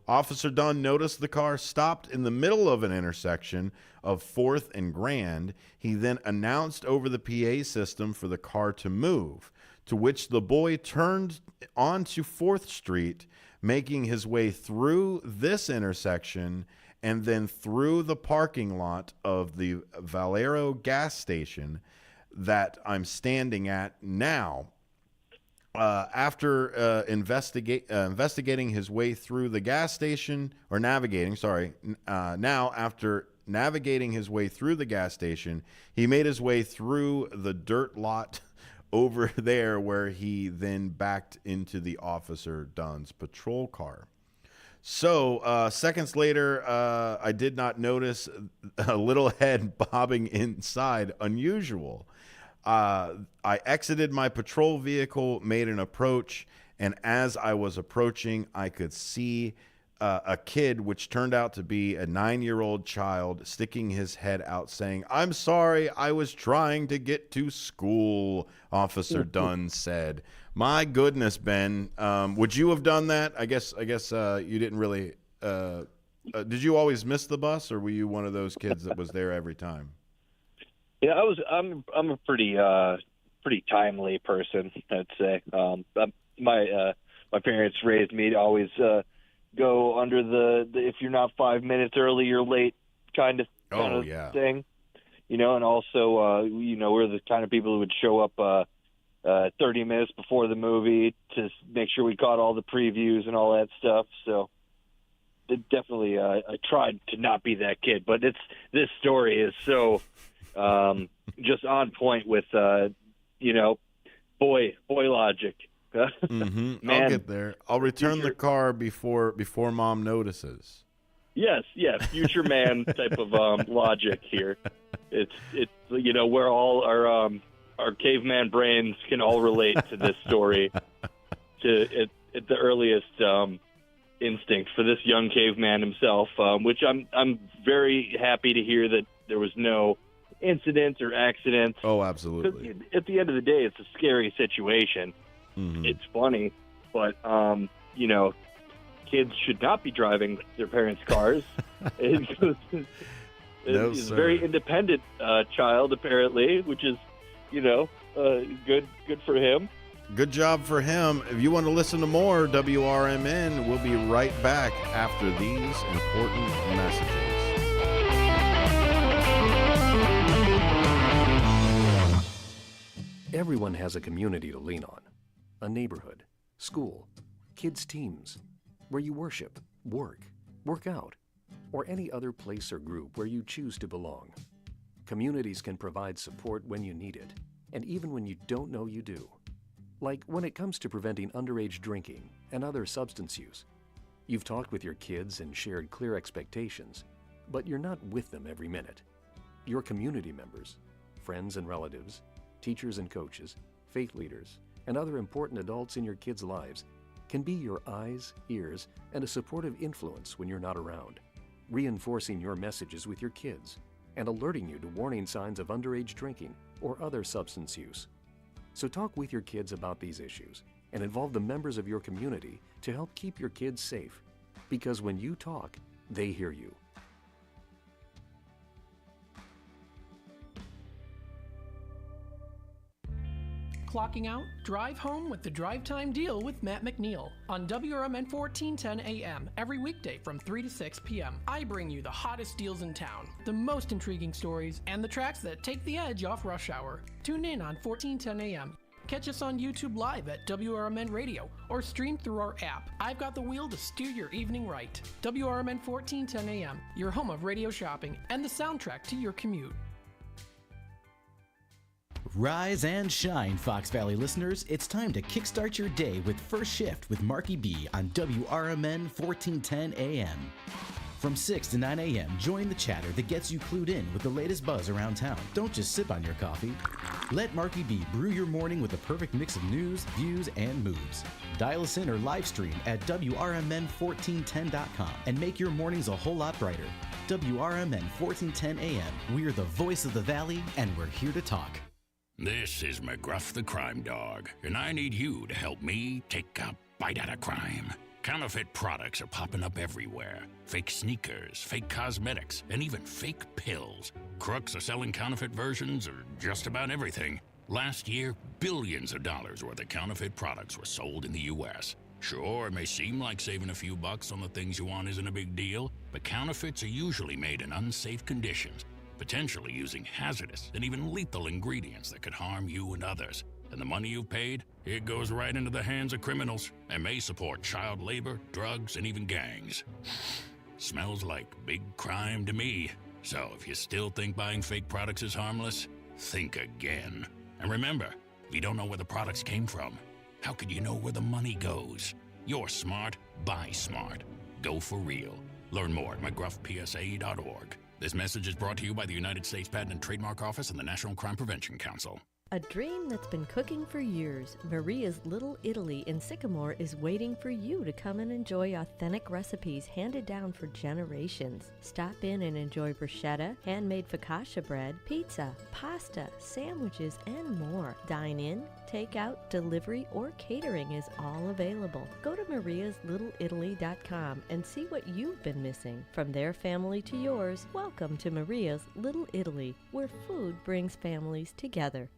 Officer Dunn noticed the car stopped in the middle of an intersection of 4th and Grand. He then announced over the PA system for the car to move, to which the boy turned onto 4th Street, making his way through this intersection and then through the parking lot of the Valero gas station that I'm standing at now. After investigating his way through the gas station, or navigating, now after navigating his way through the gas station, he made his way through the dirt lot over there where he then backed into the Officer Dunn's patrol car. So seconds later, I did not notice a little head bobbing inside. Unusual. I exited my patrol vehicle, made an approach, and as I was approaching, I could see a kid, which turned out to be a 9-year-old child, sticking his head out saying, "I'm sorry, I was trying to get to school," Officer Dunn said. My goodness, Ben, would you have done that? I guess you didn't really. Did you always miss the bus, or were you one of those kids that was there every time? Yeah, I'm a pretty timely person, I'd say. My parents raised me to always go under the if you're not 5 minutes early, you're late kind of thing, and also we're the kind of people who would show up 30 minutes before the movie to make sure we caught all the previews and all that stuff. So it definitely I tried to not be that kid, but this story is so just on point with boy logic. Mm-hmm. I'll get there. I'll return the car before Mom notices. Yes, future man type of logic here. It's where all our caveman brains can all relate to this story at the earliest instinct for this young caveman himself, which I'm very happy to hear that there was no incidents or accidents. Oh, absolutely. At the end of the day, it's a scary situation. Mm-hmm. It's funny, but kids should not be driving their parents' cars. He's a very independent child, apparently, which is good for him. Good job for him. If you want to listen to more WRMN, we'll be right back after these important messages. Everyone has a community to lean on. A neighborhood, school, kids' teams, where you worship, work out, or any other place or group where you choose to belong. Communities can provide support when you need it, and even when you don't know you do. Like when it comes to preventing underage drinking and other substance use. You've talked with your kids and shared clear expectations, but you're not with them every minute. Your community members, friends and relatives, teachers and coaches, faith leaders, and other important adults in your kids' lives can be your eyes, ears, and a supportive influence when you're not around, reinforcing your messages with your kids and alerting you to warning signs of underage drinking or other substance use. So talk with your kids about these issues and involve the members of your community to help keep your kids safe, because when you talk, they hear you. Clocking out? Drive home with the Drive Time Deal with Matt McNeil on WRMN 1410 AM every weekday from 3 to 6 p.m. I bring you the hottest deals in town, the most intriguing stories, and the tracks that take the edge off rush hour. Tune in on 1410 AM. Catch us on YouTube Live at WRMN Radio or stream through our app. I've got the wheel to steer your evening right. WRMN 1410 AM, your home of radio shopping and the soundtrack to your commute. Rise and shine, Fox Valley listeners. It's time to kickstart your day with First Shift with Marky B on WRMN 1410 AM. From 6 to 9 a.m., join the chatter that gets you clued in with the latest buzz around town. Don't just sip on your coffee. Let Marky B brew your morning with the perfect mix of news, views, and moves. Dial us in or live stream at WRMN1410.com and make your mornings a whole lot brighter. WRMN 1410 AM. We're the voice of the Valley, and we're here to talk. This is McGruff the Crime Dog, and I need you to help me take a bite out of crime. Counterfeit products are popping up everywhere. Fake sneakers, fake cosmetics, and even fake pills. Crooks are selling counterfeit versions of just about everything. Last year, billions of dollars worth of counterfeit products were sold in the U.S. Sure, it may seem like saving a few bucks on the things you want isn't a big deal, but counterfeits are usually made in unsafe conditions, potentially using hazardous and even lethal ingredients that could harm you and others. And the money you've paid, it goes right into the hands of criminals and may support child labor, drugs, and even gangs. Smells like big crime to me. So if you still think buying fake products is harmless, think again. And remember, if you don't know where the products came from, how could you know where the money goes? You're smart, buy smart. Go for real. Learn more at mcgruffpsa.org. This message is brought to you by the United States Patent and Trademark Office and the National Crime Prevention Council. A dream that's been cooking for years, Maria's Little Italy in Sycamore is waiting for you to come and enjoy authentic recipes handed down for generations. Stop in and enjoy bruschetta, handmade focaccia bread, pizza, pasta, sandwiches, and more. Dine in, take out, delivery, or catering is all available. Go to mariaslittleitaly.com and see what you've been missing. From their family to yours, welcome to Maria's Little Italy, where food brings families together.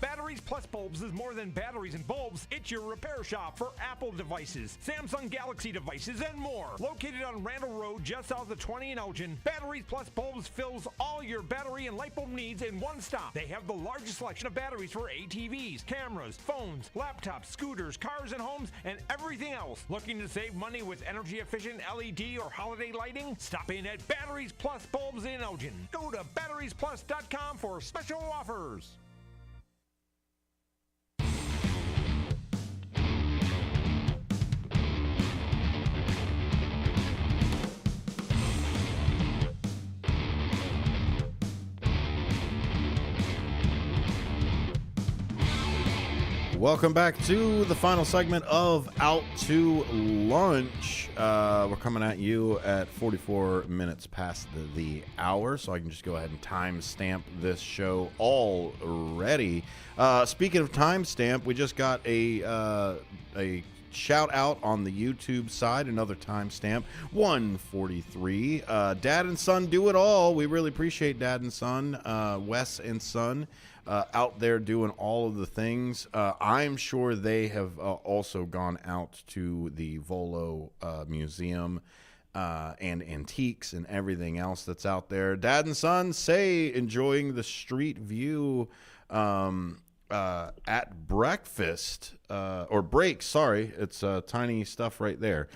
Batteries Plus Bulbs is more than batteries and bulbs. It's your repair shop for Apple devices, Samsung Galaxy devices, and more. Located on Randall Road, just south of 20 in Elgin, Batteries Plus Bulbs fills all your battery and light bulb needs in one stop. They have the largest selection of batteries for ATVs, cameras, phones, laptops, scooters, cars and homes, and everything else. Looking to save money with energy-efficient LED or holiday lighting? Stop in at Batteries Plus Bulbs in Elgin. Go to batteriesplus.com for special offers. Welcome back to the final segment of Out to Lunch. We're coming at you at 44 minutes past the hour, so I can just go ahead and timestamp this show already. Speaking of timestamp, we just got a shout out on the YouTube side, another timestamp, 143. Dad and son do it all. We really appreciate Dad and son, Wes and son. Out there doing all of the things. I'm sure they have also gone out to the Volo Museum and antiques and everything else that's out there. Dad and son say enjoying the street view at breakfast or breaks. Sorry, it's tiny stuff right there.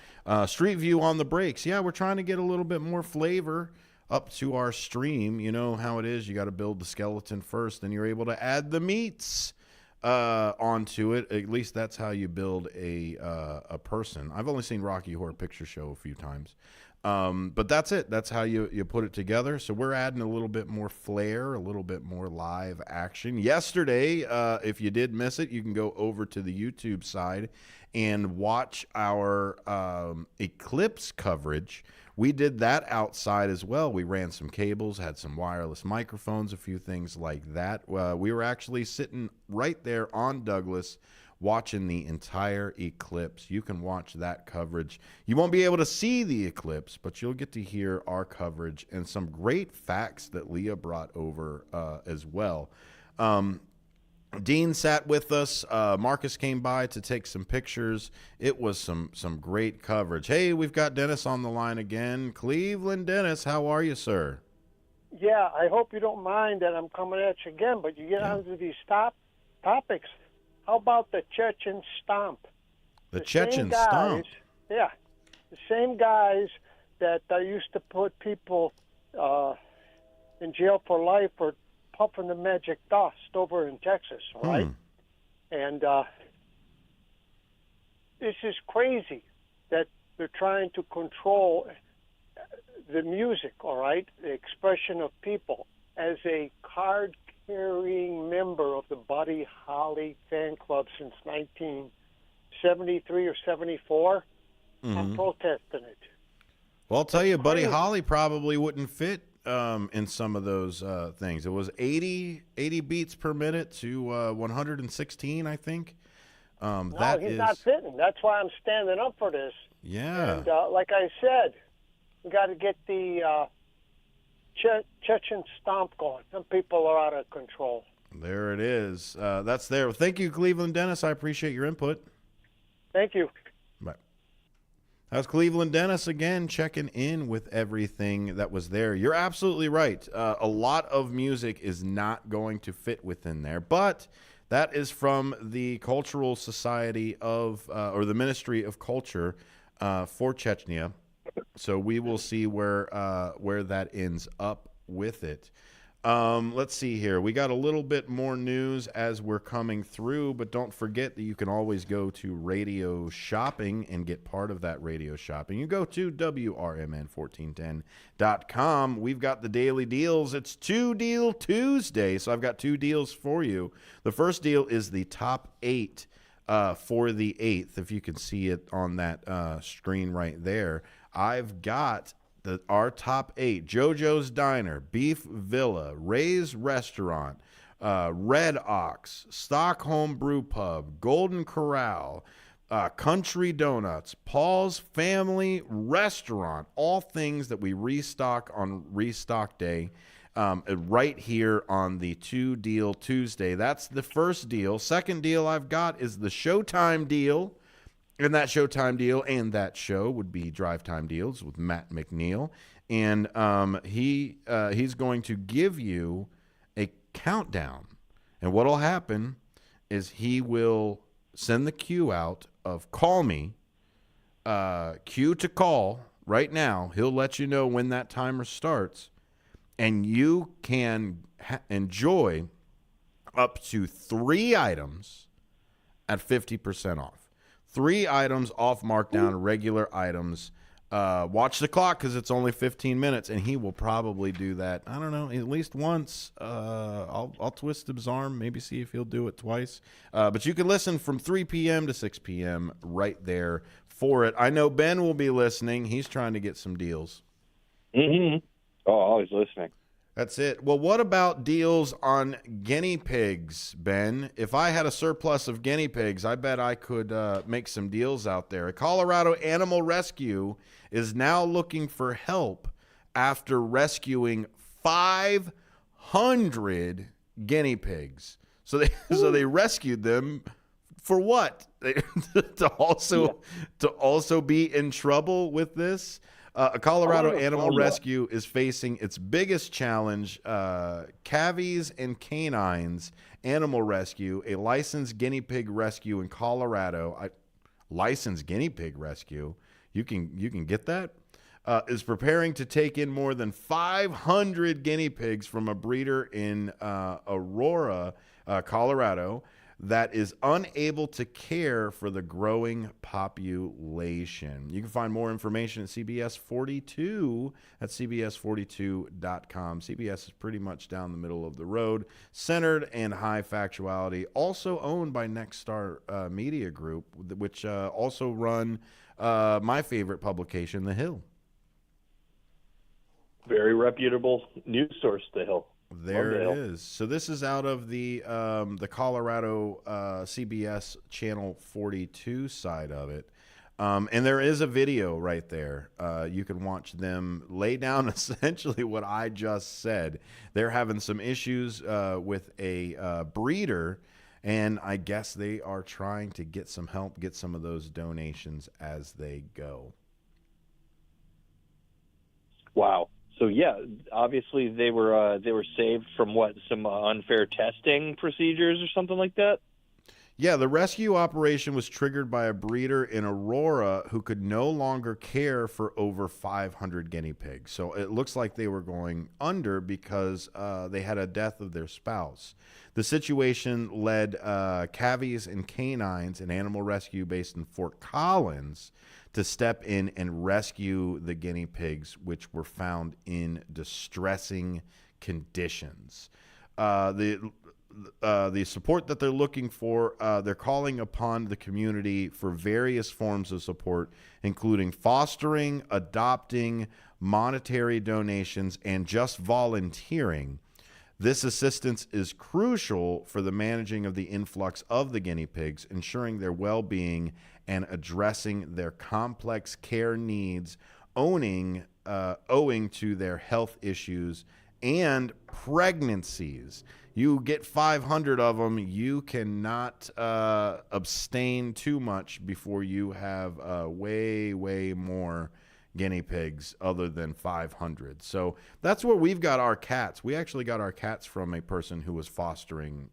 Street view on the breaks. Yeah, we're trying to get a little bit more flavor up to our stream. You know how it is. You got to build the skeleton first, then you're able to add the meats onto it. At least that's how you build a person. I've only seen Rocky Horror Picture Show a few times, but that's it. That's how you put it together. So we're adding a little bit more flair, a little bit more live action. Yesterday, if you did miss it, you can go over to the YouTube side and watch our eclipse coverage. We did that outside as well. We ran some cables, had some wireless microphones, a few things like that. We were actually sitting right there on Douglas watching the entire eclipse. You can watch that coverage. You won't be able to see the eclipse, but you'll get to hear our coverage and some great facts that Leah brought over as well. Dean sat with us. Marcus came by to take some pictures. It was some great coverage. Hey, we've got Dennis on the line again. Cleveland Dennis, how are you, sir? Yeah, I hope you don't mind that I'm coming at you again, but you get onto these topics. How about the Chechen stomp? The Chechen stomp? Yeah, the same guys that used to put people in jail for life for puffing the magic dust over in Texas, right? And this is crazy that they're trying to control the music, all right, the expression of people. As a card-carrying member of the Buddy Holly fan club since 1973 or 74, I'm protesting it. Well, I'll tell you, Buddy Holly probably wouldn't fit in some of those things. It was 80 beats per minute to 116, I think. No, he's not fitting. That's why I'm standing up for this. Yeah. And like I said, we got to get the Chechen stomp going. Some people are out of control. There it is. That's there. Thank you, Cleveland Dennis. I appreciate your input. Thank you. Bye. That's Cleveland Dennis again, checking in with everything that was there. You're absolutely right. A lot of music is not going to fit within there, but that is from the Cultural Society of, or the Ministry of Culture for Chechnya. So we will see where that ends up with it. Let's see here. We got a little bit more news as we're coming through, but don't forget that you can always go to Radio Shopping and get part of that radio shopping. You go to WRMN1410.com. We've got the daily deals. It's 2-Deal Tuesday, so I've got 2 deals for you. The first deal is the top 8 for the 8th, if you can see it on that screen right there. I've got our top 8: JoJo's Diner, Beef Villa, Ray's Restaurant, Red Ox, Stockholm Brew Pub, Golden Corral, Country Donuts, Paul's Family Restaurant, all things that we restock on Restock Day, right here on the 2-Deal Tuesday. That's the first deal. Second deal I've got is the Showtime deal. And that Showtime deal and that show would be Drive Time Deals with Matt McNeil. And he's going to give you a countdown. And what will happen is he will send the cue out of call me, cue to call right now. He'll let you know when that timer starts. And you can enjoy up to 3 items at 50% off. 3 items off markdown, regular items. Watch the clock because it's only 15 minutes, and he will probably do that, I don't know, at least once. I'll twist his arm, maybe see if he'll do it twice. But you can listen from 3 p.m. to 6 p.m. right there for it. I know Ben will be listening. He's trying to get some deals. Mm-hmm. Oh, always listening. That's it. Well, what about deals on guinea pigs, Ben? If I had a surplus of guinea pigs, I bet I could make some deals out there. A Colorado Animal Rescue is now looking for help after rescuing 500 guinea pigs. So they rescued them for what? to also be in trouble with this? A Colorado Animal Rescue is facing its biggest challenge, Cavies and Canines Animal Rescue, a licensed guinea pig rescue in Colorado. Licensed guinea pig rescue, you can get that? Is preparing to take in more than 500 guinea pigs from a breeder in Aurora, Colorado, that is unable to care for the growing population. You can find more information at CBS 42 at CBS42.com. CBS is pretty much down the middle of the road, centered and high factuality, also owned by Nexstar Media Group, which also run my favorite publication, The Hill. Very reputable news source, The Hill. There it is. So this is out of the Colorado CBS Channel 42 side of it. And there is a video right there. You can watch them lay down essentially what I just said. They're having some issues with a breeder, and I guess they are trying to get some help, get some of those donations as they go. Wow. So yeah, obviously they were saved from what, some unfair testing procedures or something like that? Yeah, the rescue operation was triggered by a breeder in Aurora who could no longer care for over 500 guinea pigs. So it looks like they were going under because they had a death of their spouse. The situation led Cavies and Canines, an animal rescue based in Fort Collins, to step in and rescue the guinea pigs, which were found in distressing conditions. The support that they're looking for, they're calling upon the community for various forms of support, including fostering, adopting, monetary donations, and just volunteering. This assistance is crucial for the managing of the influx of the guinea pigs, ensuring their well-being and addressing their complex care needs owing to their health issues and pregnancies. You get 500 of them. You cannot abstain too much before you have way more guinea pigs other than 500. So that's where we've got our cats. We actually got our cats from a person who was fostering.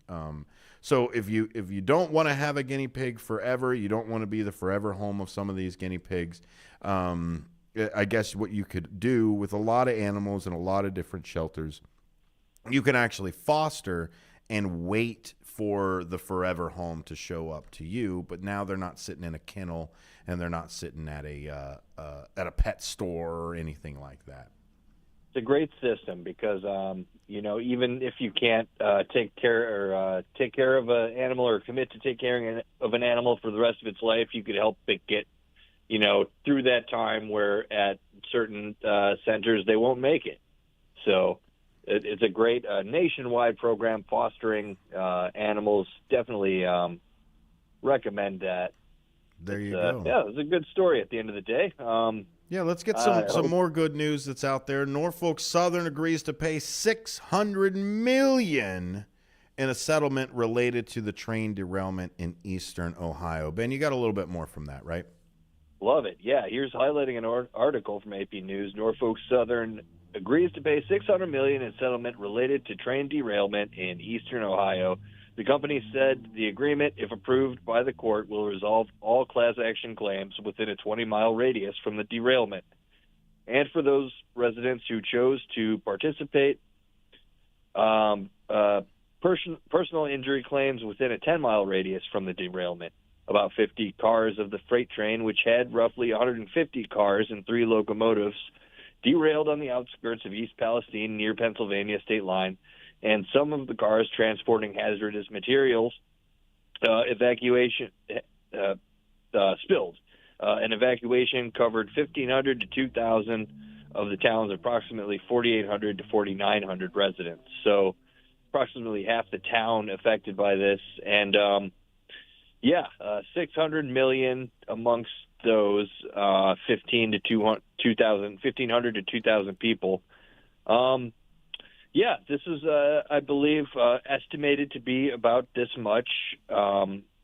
So if you don't want to have a guinea pig forever, you don't want to be the forever home of some of these guinea pigs, I guess what you could do with a lot of animals in a lot of different shelters, you can actually foster and wait for the forever home to show up to you. But now they're not sitting in a kennel and they're not sitting at a pet store or anything like that. It's a great system because even if you can't take care of an animal or commit to take care of an animal for the rest of its life, you could help it get through that time where at certain centers they won't make it. So it's a great nationwide program fostering animals. Definitely recommend that. There you go. Yeah, it's a good story at the end of the day. Yeah, let's get some more good news that's out there. Norfolk Southern agrees to pay $600 million in a settlement related to the train derailment in eastern Ohio. Ben, you got a little bit more from that, right? Love it. Yeah, here's highlighting an article from AP News. Norfolk Southern agrees to pay $600 million in settlement related to train derailment in eastern Ohio. The company said the agreement, if approved by the court, will resolve all class action claims within a 20-mile radius from the derailment. And for those residents who chose to participate, personal injury claims within a 10-mile radius from the derailment. About 50 cars of the freight train, which had roughly 150 cars and 3 locomotives, derailed on the outskirts of East Palestine near Pennsylvania state line, and some of the cars transporting hazardous materials spilled. An evacuation covered 1,500 to 2,000 of the town's approximately 4,800 to 4,900 residents. So approximately half the town affected by this. And, $600 million amongst those 1,500 to 2,000 people. This is, I believe, estimated to be about this much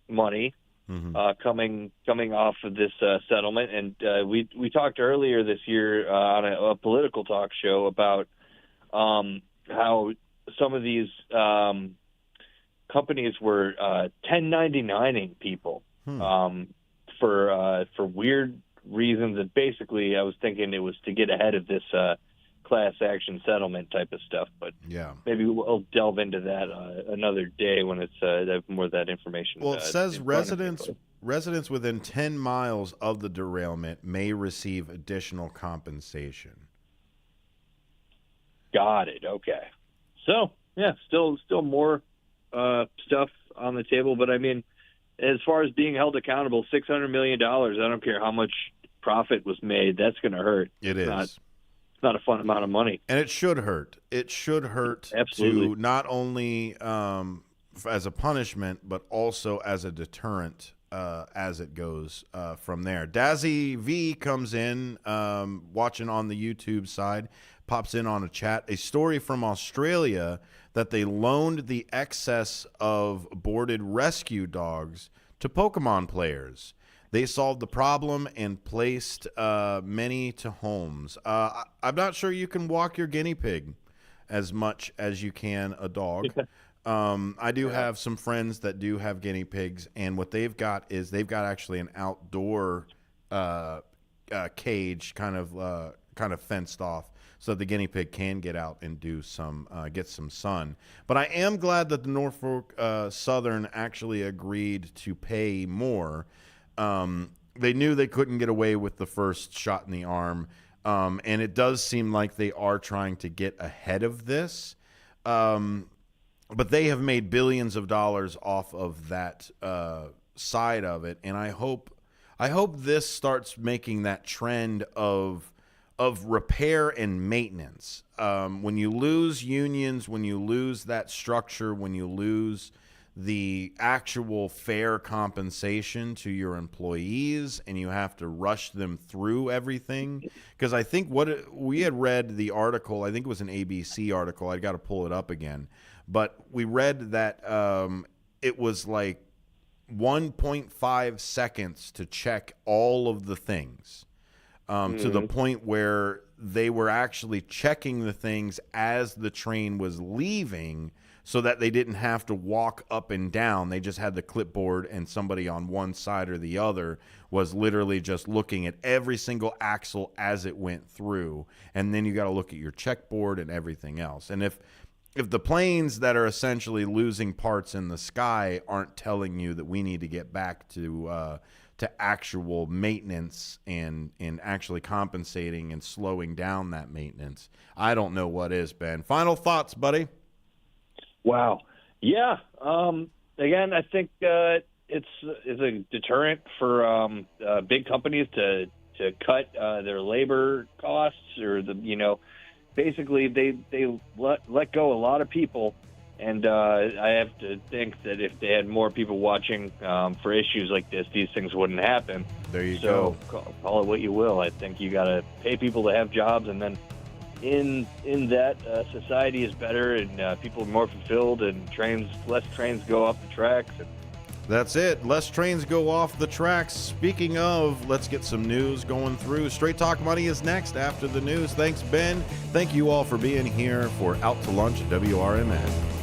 money coming off of this settlement. And we talked earlier this year on a political talk show about how some of these companies were 1099ing people for weird reasons. And basically, I was thinking it was to get ahead of this class action settlement type of stuff, but yeah, maybe we'll delve into that another day when it's more of that information. Well, it says residents within 10 miles of the derailment may receive additional compensation. Got it. Okay. So yeah, still more stuff on the table, but I mean, as far as being held accountable, $600 million, I don't care how much profit was made, that's going to hurt. It's not a fun amount of money. And it should hurt. It should hurt Absolutely. to not only as a punishment, but also as a deterrent as it goes from there. Dazzy V comes in, watching on the YouTube side, pops in on a chat. A story from Australia that they loaned the excess of boarded rescue dogs to Pokemon players. They solved the problem and placed many to homes. I'm not sure you can walk your guinea pig as much as you can a dog. I do have some friends that do have guinea pigs, and what they've got is they've got actually an outdoor cage kind of fenced off so the guinea pig can get out and do get some sun. But I am glad that the Norfolk Southern actually agreed to pay more. They knew they couldn't get away with the first shot in the arm, and it does seem like they are trying to get ahead of this. But they have made billions of dollars off of that side of it, and I hope this starts making that trend of repair and maintenance. When you lose unions, when you lose that structure, when you lose the actual fair compensation to your employees, and you have to rush them through everything. Because I think we had read the article, I think it was an ABC article, I got to pull it up again, but we read that it was like 1.5 seconds to check all of the things, to the point where they were actually checking the things as the train was leaving, so that they didn't have to walk up and down. They just had the clipboard, and somebody on one side or the other was literally just looking at every single axle as it went through. And then you got to look at your checkboard and everything else. And if the planes that are essentially losing parts in the sky aren't telling you that we need to get back to actual maintenance and actually compensating and slowing down that maintenance, I don't know what is, Ben. Final thoughts, buddy? Wow. Yeah. Again, I think it's a deterrent for big companies to cut their labor costs, or basically they let go a lot of people. And I have to think that if they had more people watching for issues like this, these things wouldn't happen. There you go. Call it what you will. I think you got to pay people to have jobs, and then in that society is better, and people are more fulfilled, and less trains go off the tracks. That's it. Less trains go off the tracks. Speaking of, let's get some news going through. Straight Talk Money is next after the news. Thanks, Ben. Thank you all for being here for Out to Lunch at WRMN.